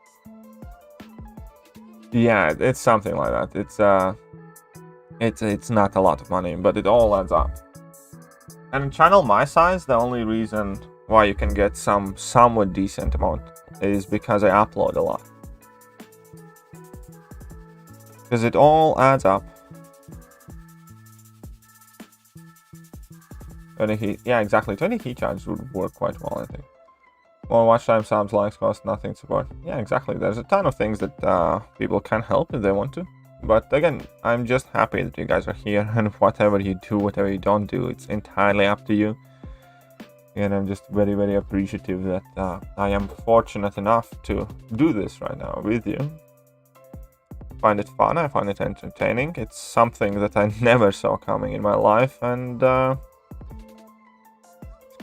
Yeah, it's something like that. It's not a lot of money, but it all adds up. And in channel my size, the only reason why you can get some somewhat decent amount is because I upload a lot. Because it all adds up. 20 heat, yeah, exactly. 20 heat charges would work quite well, I think. More watch time, subs, likes, cost, nothing, support. Yeah, exactly. There's a ton of things that people can help if they want to. But again, I'm just happy that you guys are here, and whatever you do, whatever you don't do, it's entirely up to you. And I'm just very, very appreciative that I am fortunate enough to do this right now with you. I find it fun, I find it entertaining. It's something that I never saw coming in my life, and it's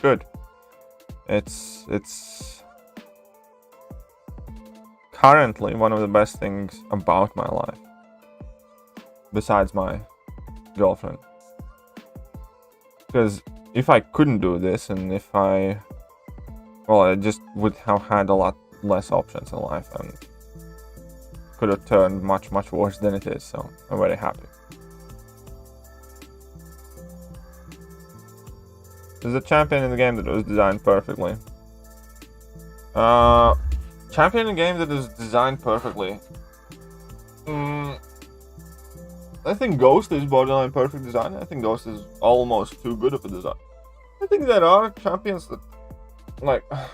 good. It's currently one of the best things about my life. Besides my girlfriend. Because if I couldn't do this, and if I just would have had a lot less options in life and could have turned much, much worse than it is, so I'm very happy. There's a champion in the game that was designed perfectly. Champion in a game that is designed perfectly. I think Ghost is borderline perfect design. I think Ghost is almost too good of a design. I think there are champions that, like, I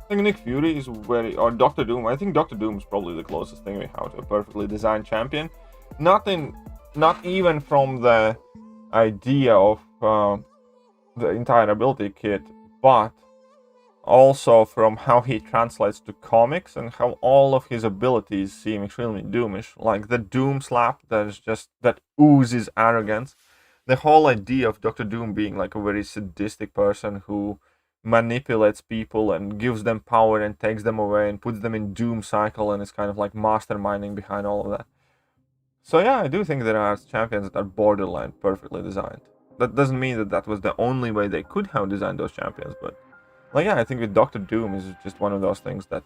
think Nick Fury is very, or Doctor Doom. I think Doctor Doom is probably the closest thing we have to a perfectly designed champion. Not even from the idea of the entire ability kit, but also from how he translates to comics and how all of his abilities seem extremely doomish. Like the Doom slap that oozes arrogance. The whole idea of Dr. Doom being like a very sadistic person who manipulates people and gives them power and takes them away and puts them in doom cycle and is kind of like masterminding behind all of that. So yeah, I do think there are champions that are borderline perfectly designed. That doesn't mean that that was the only way they could have designed those champions, but like yeah, I think with Dr. Doom is just one of those things that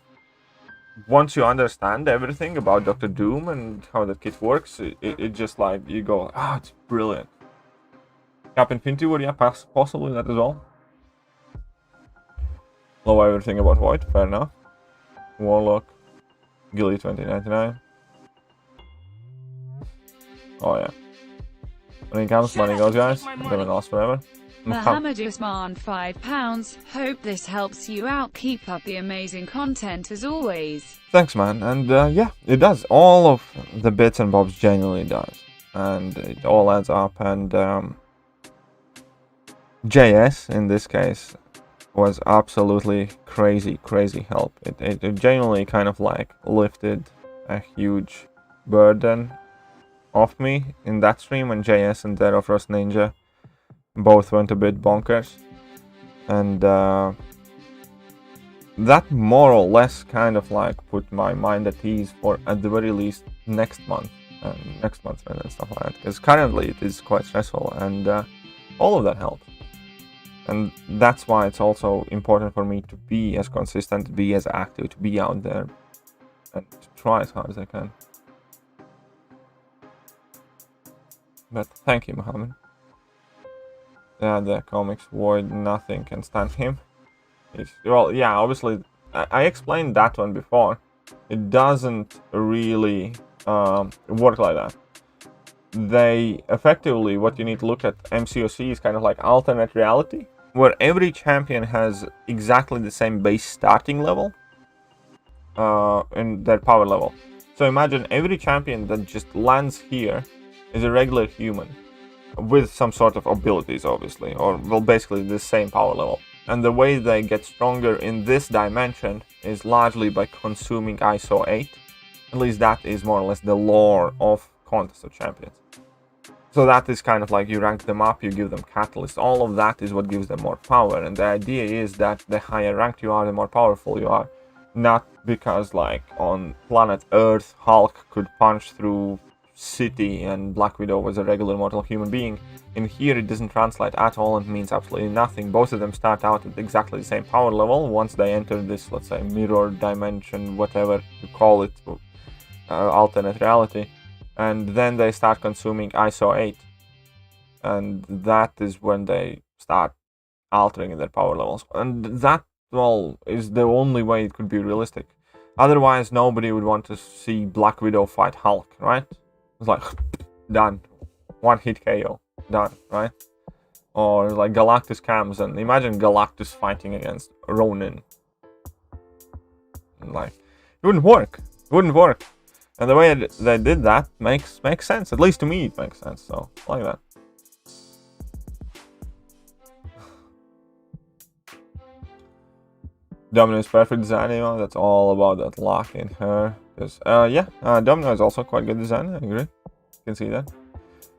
once you understand everything about Dr. Doom and how that kit works, it just like you go, ah, it's brilliant. Cap Infinity War, yeah, possibly that as well. Love everything about Void, fair enough. Warlock, Gilly 2099. Oh yeah. When it comes, money goes, guys. I'm gonna last forever. Muhammad Usman, £5. Hope this helps you out. Keep up the amazing content as always. Thanks, man. And yeah, it does. All of the bits and bobs genuinely does. And it all adds up. And JS, in this case, was absolutely crazy help. It genuinely kind of like lifted a huge burden off me in that stream when JS and Dead of Rust Ninja both went a bit bonkers. And that more or less kind of like put my mind at ease for at the very least next month and stuff like that, because currently it is quite stressful, and all of that helps. And that's why it's also important for me to be as consistent, to be as active, to be out there, and to try as hard as I can. But thank you, Mohammed. Yeah, the comics Void, nothing can stand him. Well, yeah, obviously, I explained that one before. It doesn't really work like that. They effectively, what you need to look at MCOC is kind of like alternate reality, where every champion has exactly the same base starting level in their power level. So imagine every champion that just lands here is a regular human with some sort of abilities, obviously, or well, basically the same power level. And the way they get stronger in this dimension is largely by consuming ISO 8. At least that is more or less the lore of Contest of Champions. So that is kind of like you rank them up, you give them catalysts. All of that is what gives them more power. And the idea is that the higher ranked you are, the more powerful you are. Not because like on planet Earth, Hulk could punch through city and Black Widow was a regular mortal human being. In here it doesn't translate at all and means absolutely nothing. Both of them start out at exactly the same power level once they enter this, let's say, mirror dimension, whatever you call it, alternate reality. And then they start consuming ISO 8. And that is when they start altering their power levels. And that, well, is the only way it could be realistic. Otherwise, nobody would want to see Black Widow fight Hulk, right? It's like, done. One hit KO. Done, right? Or like Galactus comes and imagine Galactus fighting against Ronan. Like, it wouldn't work. It wouldn't work. And the way they did that makes sense. At least to me it makes sense. So, like that. Domino's perfect design, you know, that's all about that lock in her. Because, yeah, Domino is also quite good design, I agree. You can see that.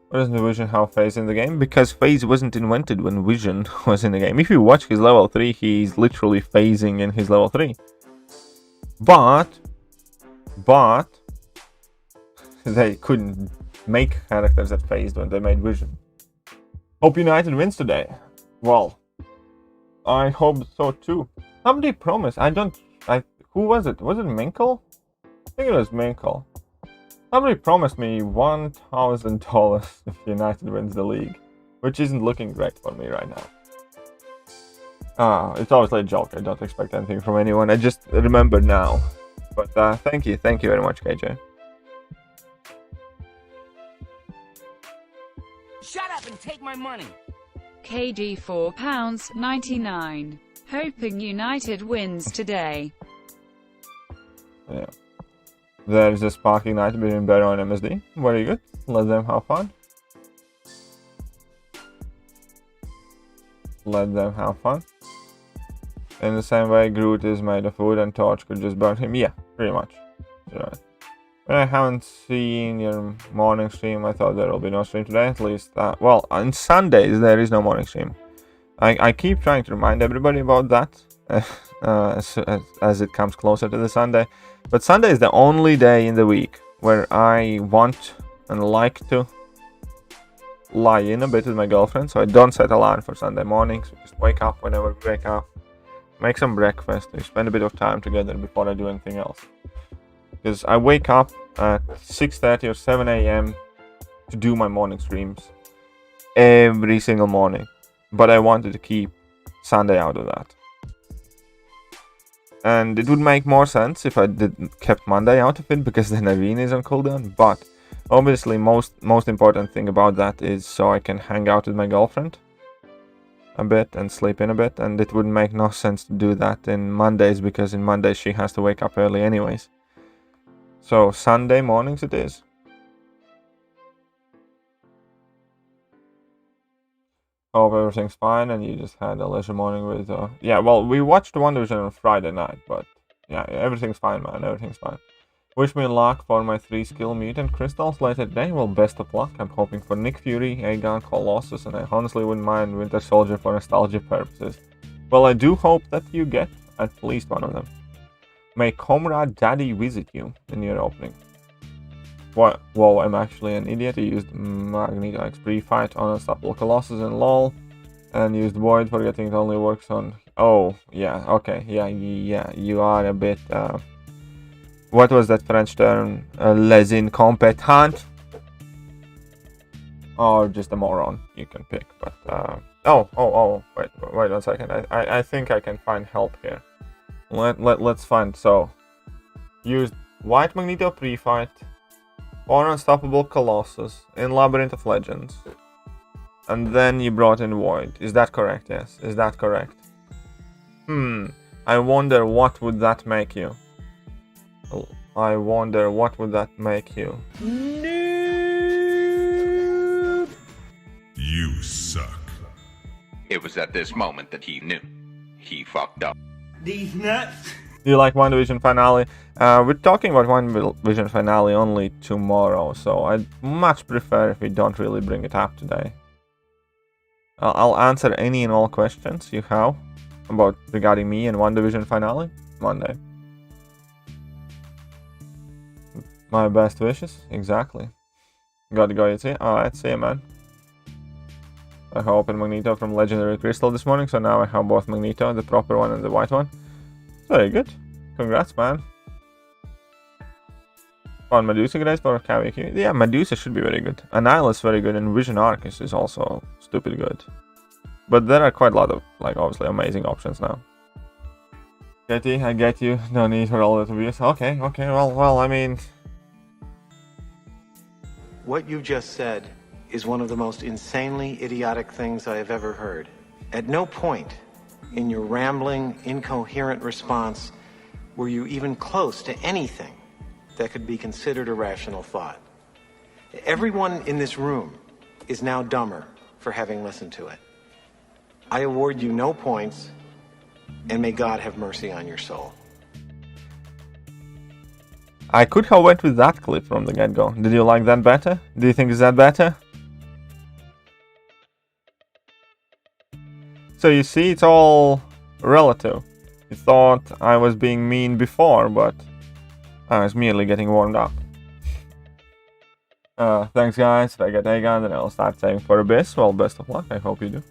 Why doesn't Vision have phase in the game? Because phase wasn't invented when Vision was in the game. If you watch his level 3, he's literally phasing in his level 3. But they couldn't make characters that phased when they made Vision. Hope United wins today. Well, I hope so too. Somebody promised. Who was it? Was it Minkle? I think it was Minkle. Somebody promised me $1,000 if United wins the league, which isn't looking great for me right now. It's obviously a joke. I don't expect anything from anyone. I just remember now. But thank you very much, KJ. Shut up and take my money. KG £4.99. Hoping United wins today. Yeah. There's a sparking night between Barrow and MSD. Very good. Let them have fun. Let them have fun. In the same way, Groot is made of wood and Torch could just burn him. Yeah, pretty much. Right. When I haven't seen your morning stream, I thought there will be no stream today, at least. Well, on Sundays there is no morning stream. I keep trying to remind everybody about that as it comes closer to the Sunday. But Sunday is the only day in the week where I want and like to lie in a bit with my girlfriend. So I don't set alarm for Sunday mornings. We just wake up whenever we wake up, make some breakfast, we spend a bit of time together before I do anything else. Because I wake up at 6:30 or 7 a.m. to do my morning streams every single morning. But I wanted to keep Sunday out of that. And it would make more sense if I kept Monday out of it, because then Irene is on cooldown. But obviously most important thing about that is so I can hang out with my girlfriend a bit and sleep in a bit. And it would make no sense to do that in Mondays, because in Mondays she has to wake up early anyways. So Sunday mornings it is. Hope everything's fine and you just had a leisure morning with... yeah, well, we watched WandaVision on Friday night, but yeah, everything's fine, man, everything's fine. Wish me luck for my 3 skill mutant crystals later today. Well, best of luck. I'm hoping for Nick Fury, Aegon, Colossus, and I honestly wouldn't mind Winter Soldier for nostalgia purposes. Well, I do hope that you get at least one of them. May Comrade Daddy visit you in your opening. What? Whoa, I'm actually an idiot. I used Magneto X pre-fight on Unstoppable Colossus and LOL, and used Void, forgetting it only works on... Oh, yeah, okay, yeah, you are a bit... what was that French term? Les incompetent? Or just a moron, you can pick, but... wait 1 second. I think I can find help here. Let's find... So, used White Magneto pre-fight on Unstoppable Colossus in Labyrinth of Legends. And then you brought in Void. Is that correct? Yes. Is that correct? I wonder what would that make you. I wonder what would that make you. Noob! You suck. It was at this moment that he knew. He fucked up. These nuts. Do you like WandaVision finale? We're talking about WandaVision finale only tomorrow, so I'd much prefer if we don't really bring it up today. I'll answer any and all questions you have about regarding me and WandaVision finale Monday. My best wishes, exactly. Gotta go, you see. Alright, see you, man. I opened Magneto from Legendary Crystal this morning, so now I have both Magneto, the proper one and the white one. Very good. Congrats, man. On Medusa grades for KVQ. Yeah, Medusa should be very good. Annihilus very good, and Vision Arcus is also stupid good. But there are quite a lot of, like, obviously amazing options now. Katie, I get you. No need for all that abuse. Okay, well, I mean... What you just said is one of the most insanely idiotic things I have ever heard. At no point in your rambling, incoherent response were you even close to anything that could be considered a rational thought. Everyone in this room is now dumber for having listened to it. I award you no points, and may God have mercy on your soul. I could have went with that clip from the get-go. Did you like that better? Do you think is that better? So you see, it's all relative. You thought I was being mean before, but I was merely getting warmed up. Thanks guys, if I get Aegon, then I'll start saving for Abyss. Well, best of luck, I hope you do.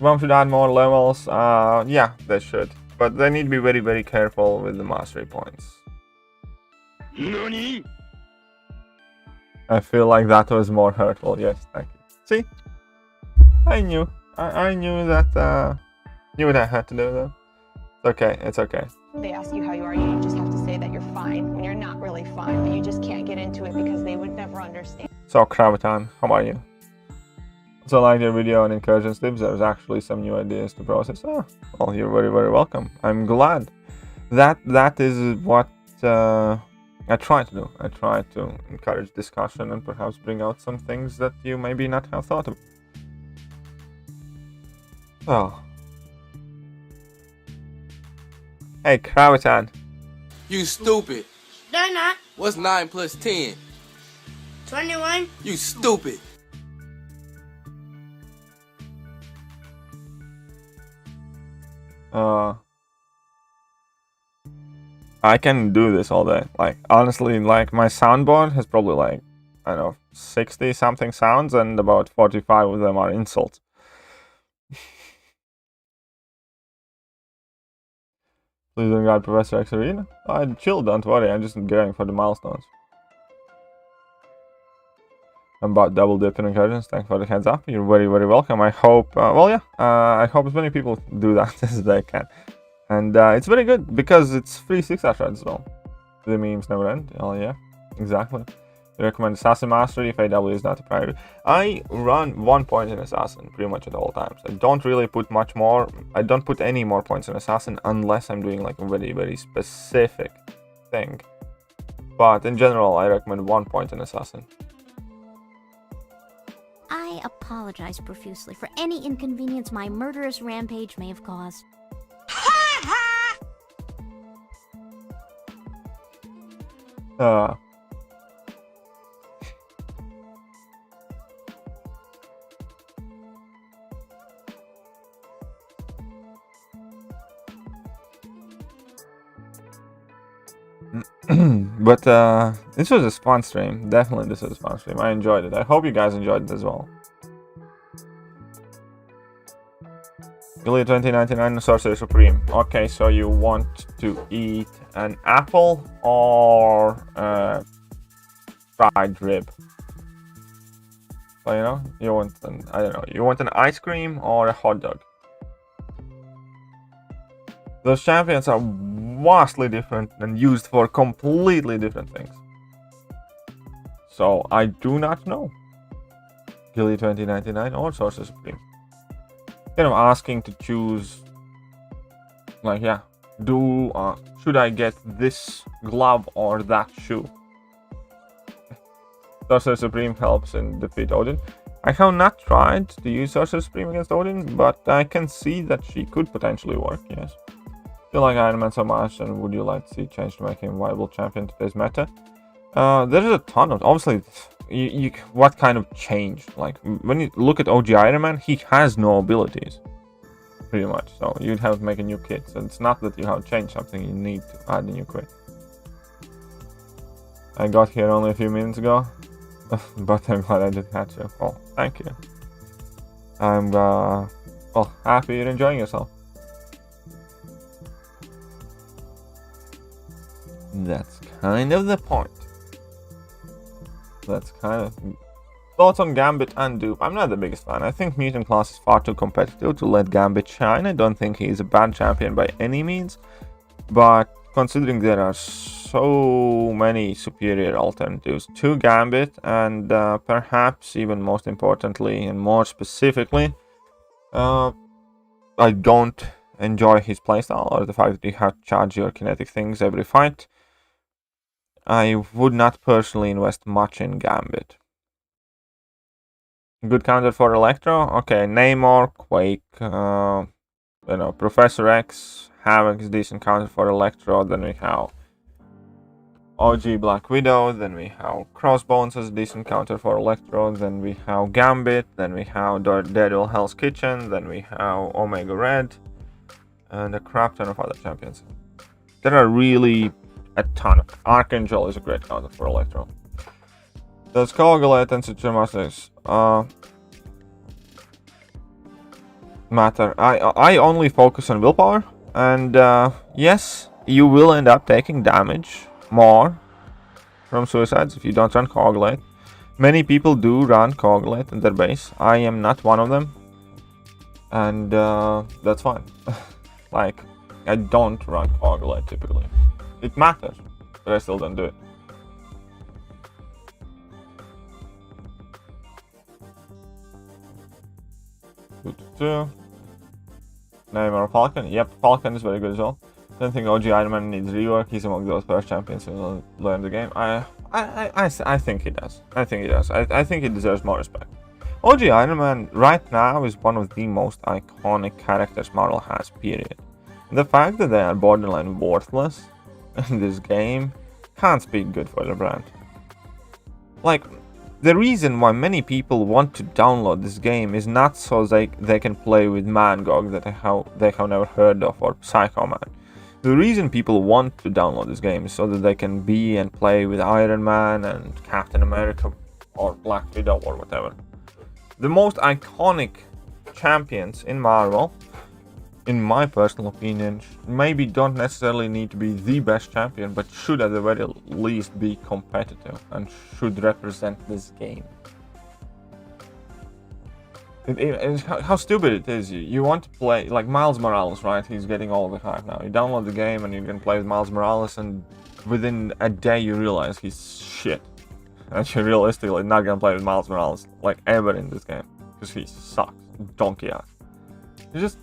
Want to add more levels? Yeah, they should. But they need to be very, very careful with the mastery points. Nani? I feel like that was more hurtful, yes, thank you. See? I knew. I knew that, knew what I had to do though. It's okay, it's okay. They ask you how you are, you just have to say that you're fine when you're not really fine, but you just can't get into it because they would never understand. So, Kravitan, how are you? So, like your video on incursion tips, there's actually some new ideas to process. Oh, well, you're very, very welcome. I'm glad. That is what I try to do. I try to encourage discussion and perhaps bring out some things that you maybe not have thought of. Oh. Hey, Kravitan. You stupid. They're not. What's 9 plus 10? 21. You stupid. I can do this all day. Like, honestly, like, my soundboard has probably, like, I don't know, 60 something sounds, and about 45 of them are insults. Please don't guide Professor X Arena. I chill, don't worry, I'm just going for the milestones. I'm about double dipping incursions. Thanks for the heads up. You're very, very welcome. I hope, well, yeah, I hope as many people do that as they can. And it's very good because it's free 6-star shards as well. The memes never end. Oh, yeah, exactly. I recommend Assassin Mastery if AW is not a priority. I run 1 point in Assassin pretty much at all times. I don't really put much more. I don't put any more points in Assassin unless I'm doing like a very, very specific thing. But in general, I recommend 1 point in Assassin. I apologize profusely for any inconvenience my murderous rampage may have caused. But this was a fun stream. Definitely this was a fun stream. I enjoyed it. I hope you guys enjoyed it as well. Julia 2099 Sorcerer Supreme. Okay, so you want to eat an apple or fried rib? So, you know, you want an, I don't know, you want an ice cream or a hot dog? Those champions are vastly different and used for completely different things. So I do not know. Gilly 2099 or Sorcerer Supreme. Kind of asking to choose, like, yeah, should I get this glove or that shoe? Sorcerer Supreme helps in defeat Odin. I have not tried to use Sorcerer Supreme against Odin, but I can see that she could potentially work, yes. You like Iron Man so much, and would you like to see change to make him viable champion to today's meta? There's a ton of, obviously, what kind of change? Like, when you look at OG Iron Man, he has no abilities, pretty much. So you'd have to make a new kit. So it's not that you have changed something, you need to add a new kit. I got here only a few minutes ago, but I'm glad I did catch you. Oh, thank you. I'm, well, happy you're enjoying yourself. That's kind of the point. That's kind of... Thoughts on Gambit and Dupe? I'm not the biggest fan. I think Mutant class is far too competitive to let Gambit shine. I don't think he's a bad champion by any means. But considering there are so many superior alternatives to Gambit, and perhaps even most importantly and more specifically, I don't enjoy his playstyle or the fact that you have to charge your kinetic things every fight. I would not personally invest much in Gambit. Good counter for Electro? Okay, Namor, Quake, you know, Professor X, Havoc is decent counter for Electro. Then we have OG Black Widow. Then we have Crossbones as a decent counter for Electro. Then we have Gambit. Then we have Daredevil Hell's Kitchen. Then we have Omega Red. And a crap ton of other champions. There are really a ton of... Archangel is a great counter for Electro. Does Coagulate and Suture Masters matter? I only focus on willpower, and yes, you will end up taking damage more from suicides if you don't run Coagulate. Many people do run Coagulate in their base. I am not one of them, and that's fine. Like, I don't run Coagulate typically. It matters, but I still don't do it. Namor Falcon. Yep, Falcon is very good as well. Don't think OG Iron Man needs rework. He's among those first champions who will learn the game. I think he does. I think he does. I think he deserves more respect. OG Iron Man right now is one of the most iconic characters Marvel has, period. The fact that they are borderline worthless in this game can't speak good for the brand. Like, the reason why many people want to download this game is not so they can play with MCOC that they have never heard of, or PsychoMan. The reason people want to download this game is so that they can be and play with Iron Man and Captain America or Black Widow or whatever. The most iconic champions in Marvel, in my personal opinion, maybe don't necessarily need to be the best champion, but should at the very least be competitive and should represent this game. How stupid it is. You want to play like Miles Morales, right? He's getting all the hype now. You download the game and you can play with Miles Morales, and within a day you realize he's shit. And you're realistically not gonna play with Miles Morales like ever in this game, because he sucks, donkey ass. It's just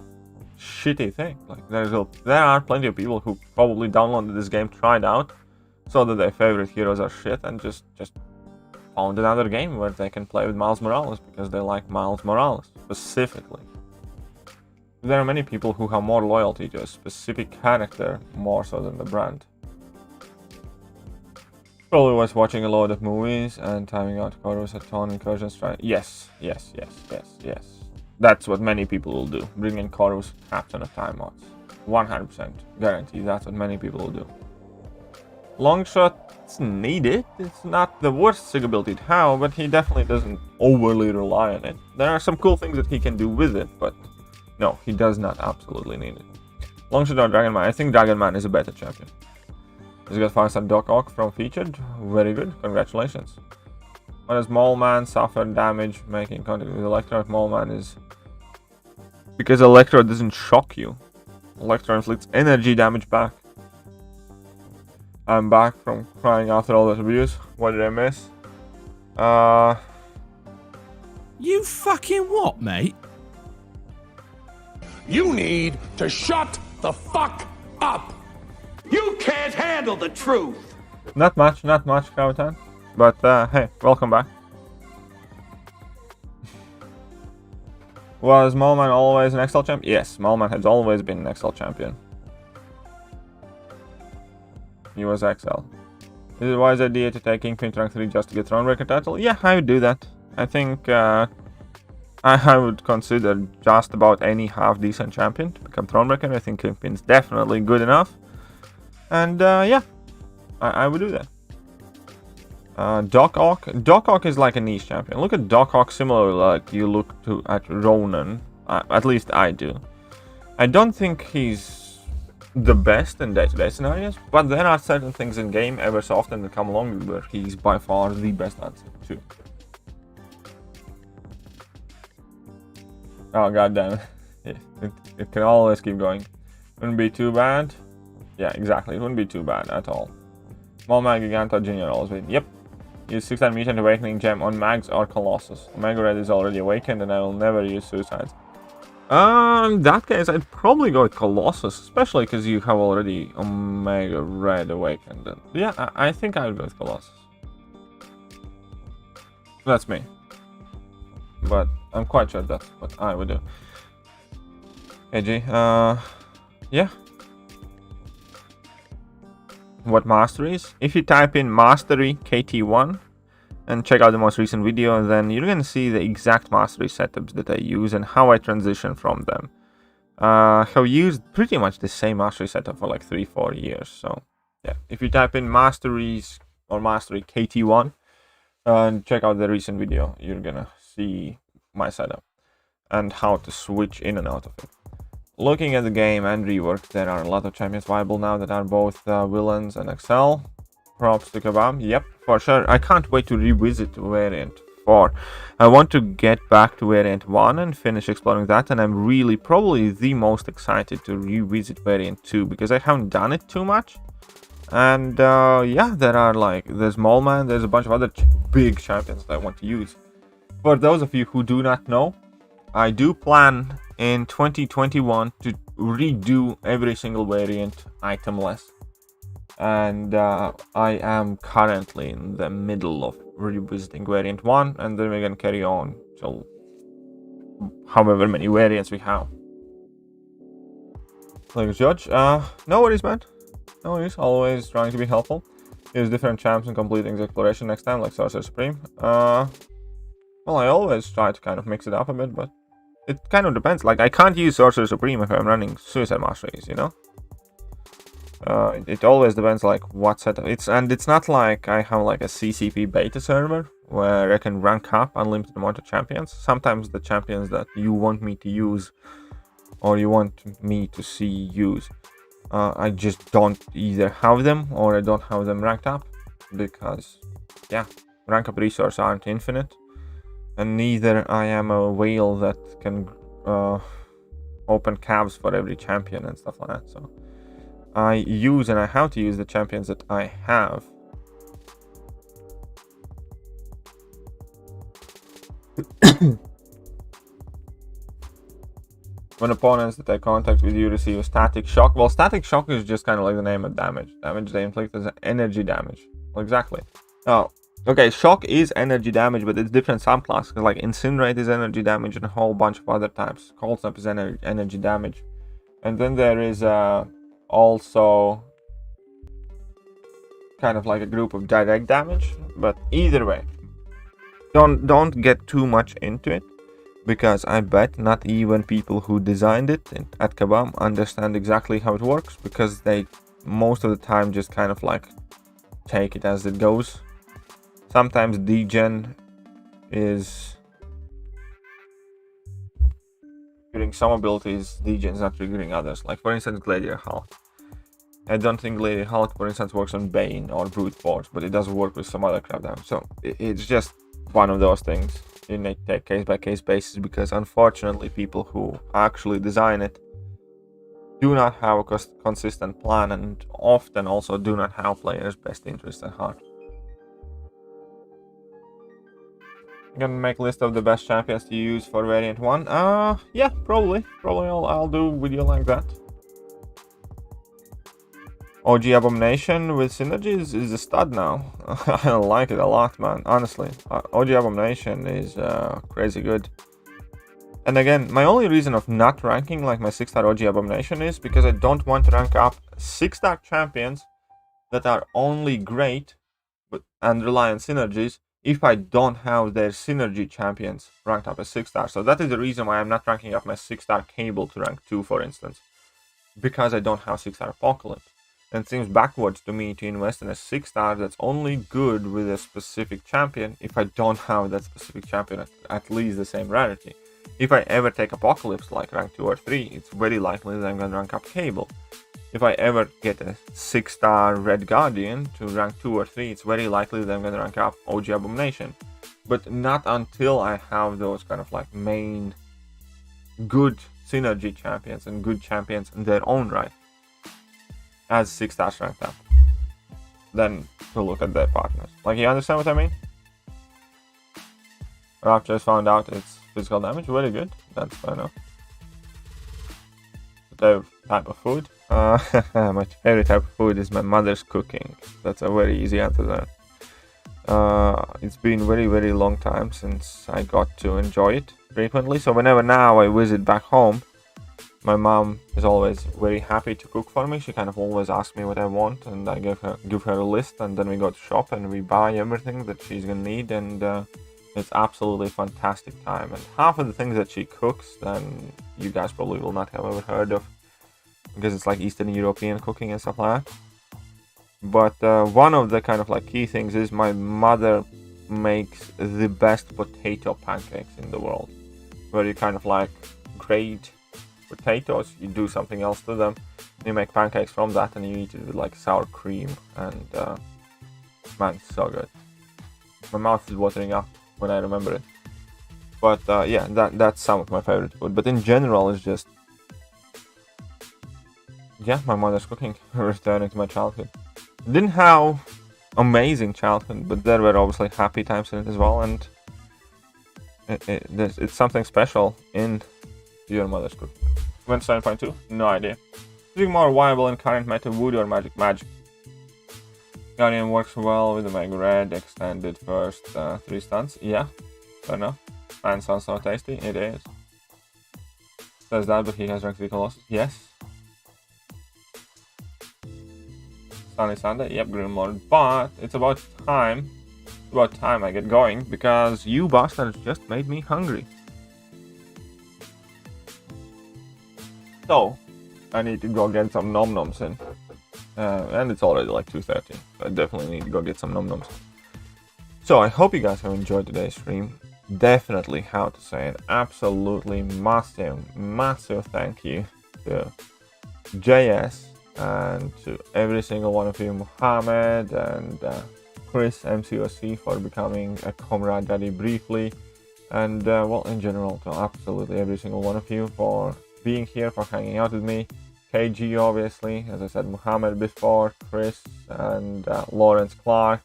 shitty thing. Like there are plenty of people who probably downloaded this game, tried out, so that their favorite heroes are shit, and just found another game where they can play with Miles Morales because they like Miles Morales specifically. There are many people who have more loyalty to a specific character more so than the brand. Probably was watching a load of movies and timing out chorus at Tone Incursions. Yes. That's what many people will do. Bring in chorus, captain of time mods. 100% guarantee that's what many people will do. Longshot's needed. It's not the worst sig ability to have, but he definitely doesn't overly rely on it. There are some cool things that he can do with it, but no, he does not absolutely need it. Longshot or Dragon Man? I think Dragon Man is a better champion. He's got 5-star Doc Ock from Featured. Very good. Congratulations. When does Mole Man suffer damage making contact with Electro? Mole Man is... because Electro doesn't shock you. Electro inflicts energy damage back. I'm back from crying after all that abuse. What did I miss? You fucking what, mate? You need to shut the fuck up! You can't handle the truth! Not much, Captain. But, hey, welcome back. Was Moleman always an XL champion? Yes, Moleman has always been an XL champion. He was XL. Is it a wise idea to take Kingpin to rank 3 just to get Thronebreaker title? Yeah, I would do that. I think, I would consider just about any half-decent champion to become Thronebreaker. I think Kingpin's definitely good enough. And, yeah, I would do that. Doc Ock is like a niche champion. Look at Doc Ock similarly like you look at Ronan. At least I do. I don't think he's the best in day-to-day scenarios, but there are certain things in game ever so often that come along where he's by far the best answer too. Oh god damn it. It can always keep going. Wouldn't be too bad. Yeah, exactly. It wouldn't be too bad at all. Small Mag Giganta Jr. always win. Yep. Use 6-star Mutant Awakening Gem on Mags or Colossus. Omega Red is already awakened and I will never use Suicides. In that case, I'd probably go with Colossus, especially because you have already Omega Red awakened. And yeah, I think I would go with Colossus. That's me. But I'm quite sure that's what I would do. AG, yeah. What masteries? If you type in Mastery KT1 and check out the most recent video, then you're going to see the exact mastery setups that I use and how I transition from them. Have used pretty much the same mastery setup for like 3-4 years. So yeah, if you type in masteries or mastery KT1 and check out the recent video, you're going to see my setup and how to switch in and out of it. Looking at the game and reworks, there are a lot of champions viable now that are both villains and XL. Props to Kebab. Yep, for sure. I can't wait to revisit Variant 4. I want to get back to Variant 1 and finish exploring that, and I'm really probably the most excited to revisit Variant 2 because I haven't done it too much. And yeah, there are like, there's Moleman, there's a bunch of other big champions that I want to use. For those of you who do not know, I do plan in 2021 to redo every single variant itemless. And I am currently in the middle of revisiting Variant 1, and then we're gonna carry on till however many variants we have. Like Judge, no worries, man. No worries, always trying to be helpful. Use different champs and complete things exploration next time, like Sorcerer Supreme. Well, I always try to kind of mix it up a bit, but it kind of depends. Like, I can't use Sorcerer Supreme if I'm running Suicide Masteries, you know? It always depends, like, what setup. It's not like I have, like, a CCP beta server where I can rank up unlimited amount of champions. Sometimes the champions that you want me to use or you want me to see use, I just don't either have them or I don't have them ranked up, because yeah, rank up resources aren't infinite, and neither I am a whale that can open cabs for every champion and stuff like that. So I use and I have to use the champions that I have. When opponents that take contact with you receive a static shock. Well, static shock is just kind of like the name of damage. Damage they inflict is energy damage. Well, exactly. Oh, okay, shock is energy damage, but it's different subclasses. Like Incinerate is energy damage and a whole bunch of other types. Cold Snap is energy damage. And then there is also kind of like a group of direct damage. But either way, don't get too much into it, because I bet not even people who designed it at Kabam understand exactly how it works, because they most of the time just kind of like take it as it goes. Sometimes degen is triggering some abilities, degen is not triggering others. Like for instance, Gladiator Hulk. I don't think Gladiator Hulk, for instance, works on Bane or Brute Force, but it does work with some other crap down. So it's just one of those things. You need to take case by case basis, because unfortunately people who actually design it do not have a consistent plan, and often also do not have players' best interests at heart. I'm gonna make a list of the best champions to use for variant 1. Yeah, probably I'll do a video like that. OG Abomination with synergies is a stud now. I like it a lot, man, honestly. OG Abomination is crazy good. And again, my only reason of not ranking like my 6-star OG Abomination is because I don't want to rank up 6-star champions that are only great and rely on synergies if I don't have their synergy champions ranked up as 6-star. So that is the reason why I'm not ranking up my 6-star Cable to rank 2, for instance. Because I don't have 6-star Apocalypse. And it seems backwards to me to invest in a 6-star that's only good with a specific champion if I don't have that specific champion at least the same rarity. If I ever take Apocalypse like rank 2 or 3, it's very likely that I'm going to rank up Cable. If I ever get a 6-star Red Guardian to rank 2 or 3, it's very likely that I'm going to rank up OG Abomination. But not until I have those kind of like main good synergy champions and good champions in their own right as 6-stars ranked up, then to look at their partners. Like, you understand what I mean? Rapture has found out it's physical damage. Very good. That's fair enough. The type of food. My favorite type of food is my mother's cooking. That's a very easy answer there. It's been very long time since I got to enjoy it frequently. So whenever now I visit back home, my mom is always very happy to cook for me. She kind of always asks me what I want, and I give her a list, and then we go to shop and we buy everything that she's gonna need, and it's absolutely fantastic time. And half of the things that she cooks, then you guys probably will not have ever heard of, because it's like Eastern European cooking and stuff like that. But one of the kind of like key things is my mother makes the best potato pancakes in the world, where you kind of like grate potatoes, you do something else to them, you make pancakes from that, and you eat it with like sour cream, and man, it's so good. My mouth is watering up when I remember it. But yeah, that's some of my favorite food. But in general, it's just, yeah, my mother's cooking. Returning to my childhood. Didn't have amazing childhood, but there were obviously happy times in it as well, and it's something special in your mother's cooking. When 7.2? No idea. Is it more viable in current meta, Voodoo or Magic? Guardian works well with the Mega Red extended first 3 stunts. Yeah, fair enough. And sounds so tasty. It is. Says that, but he has rank 3 Colossus. Yes. sunny Sunday. Yep, Grimlord. But it's about time. About time I get going because you bastards just made me hungry. So I need to go get some nom noms in, and it's already like 2:30. So I definitely need to go get some nom noms. So I hope you guys have enjoyed today's stream. Definitely, how to say it, absolutely massive thank you to JS and to every single one of you, Mohammed and Chris MCOC for becoming a comrade daddy briefly, and well, in general to absolutely every single one of you for being here, for hanging out with me. KG, obviously, as I said, Mohammed before, Chris and Lawrence Clark,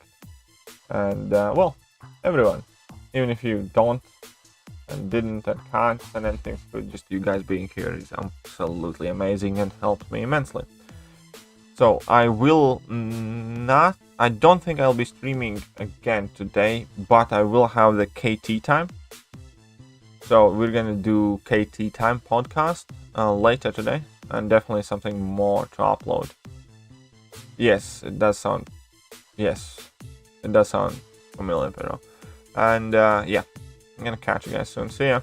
and well, everyone. Even if you don't and didn't and can't send anything, but just you guys being here is absolutely amazing and helps me immensely. So I don't think I'll be streaming again today, but I will have the KT time. So we're gonna do KT time podcast later today, and definitely something more to upload. Yes, it does sound familiar, pero. And yeah, I'm gonna catch you guys soon. See ya.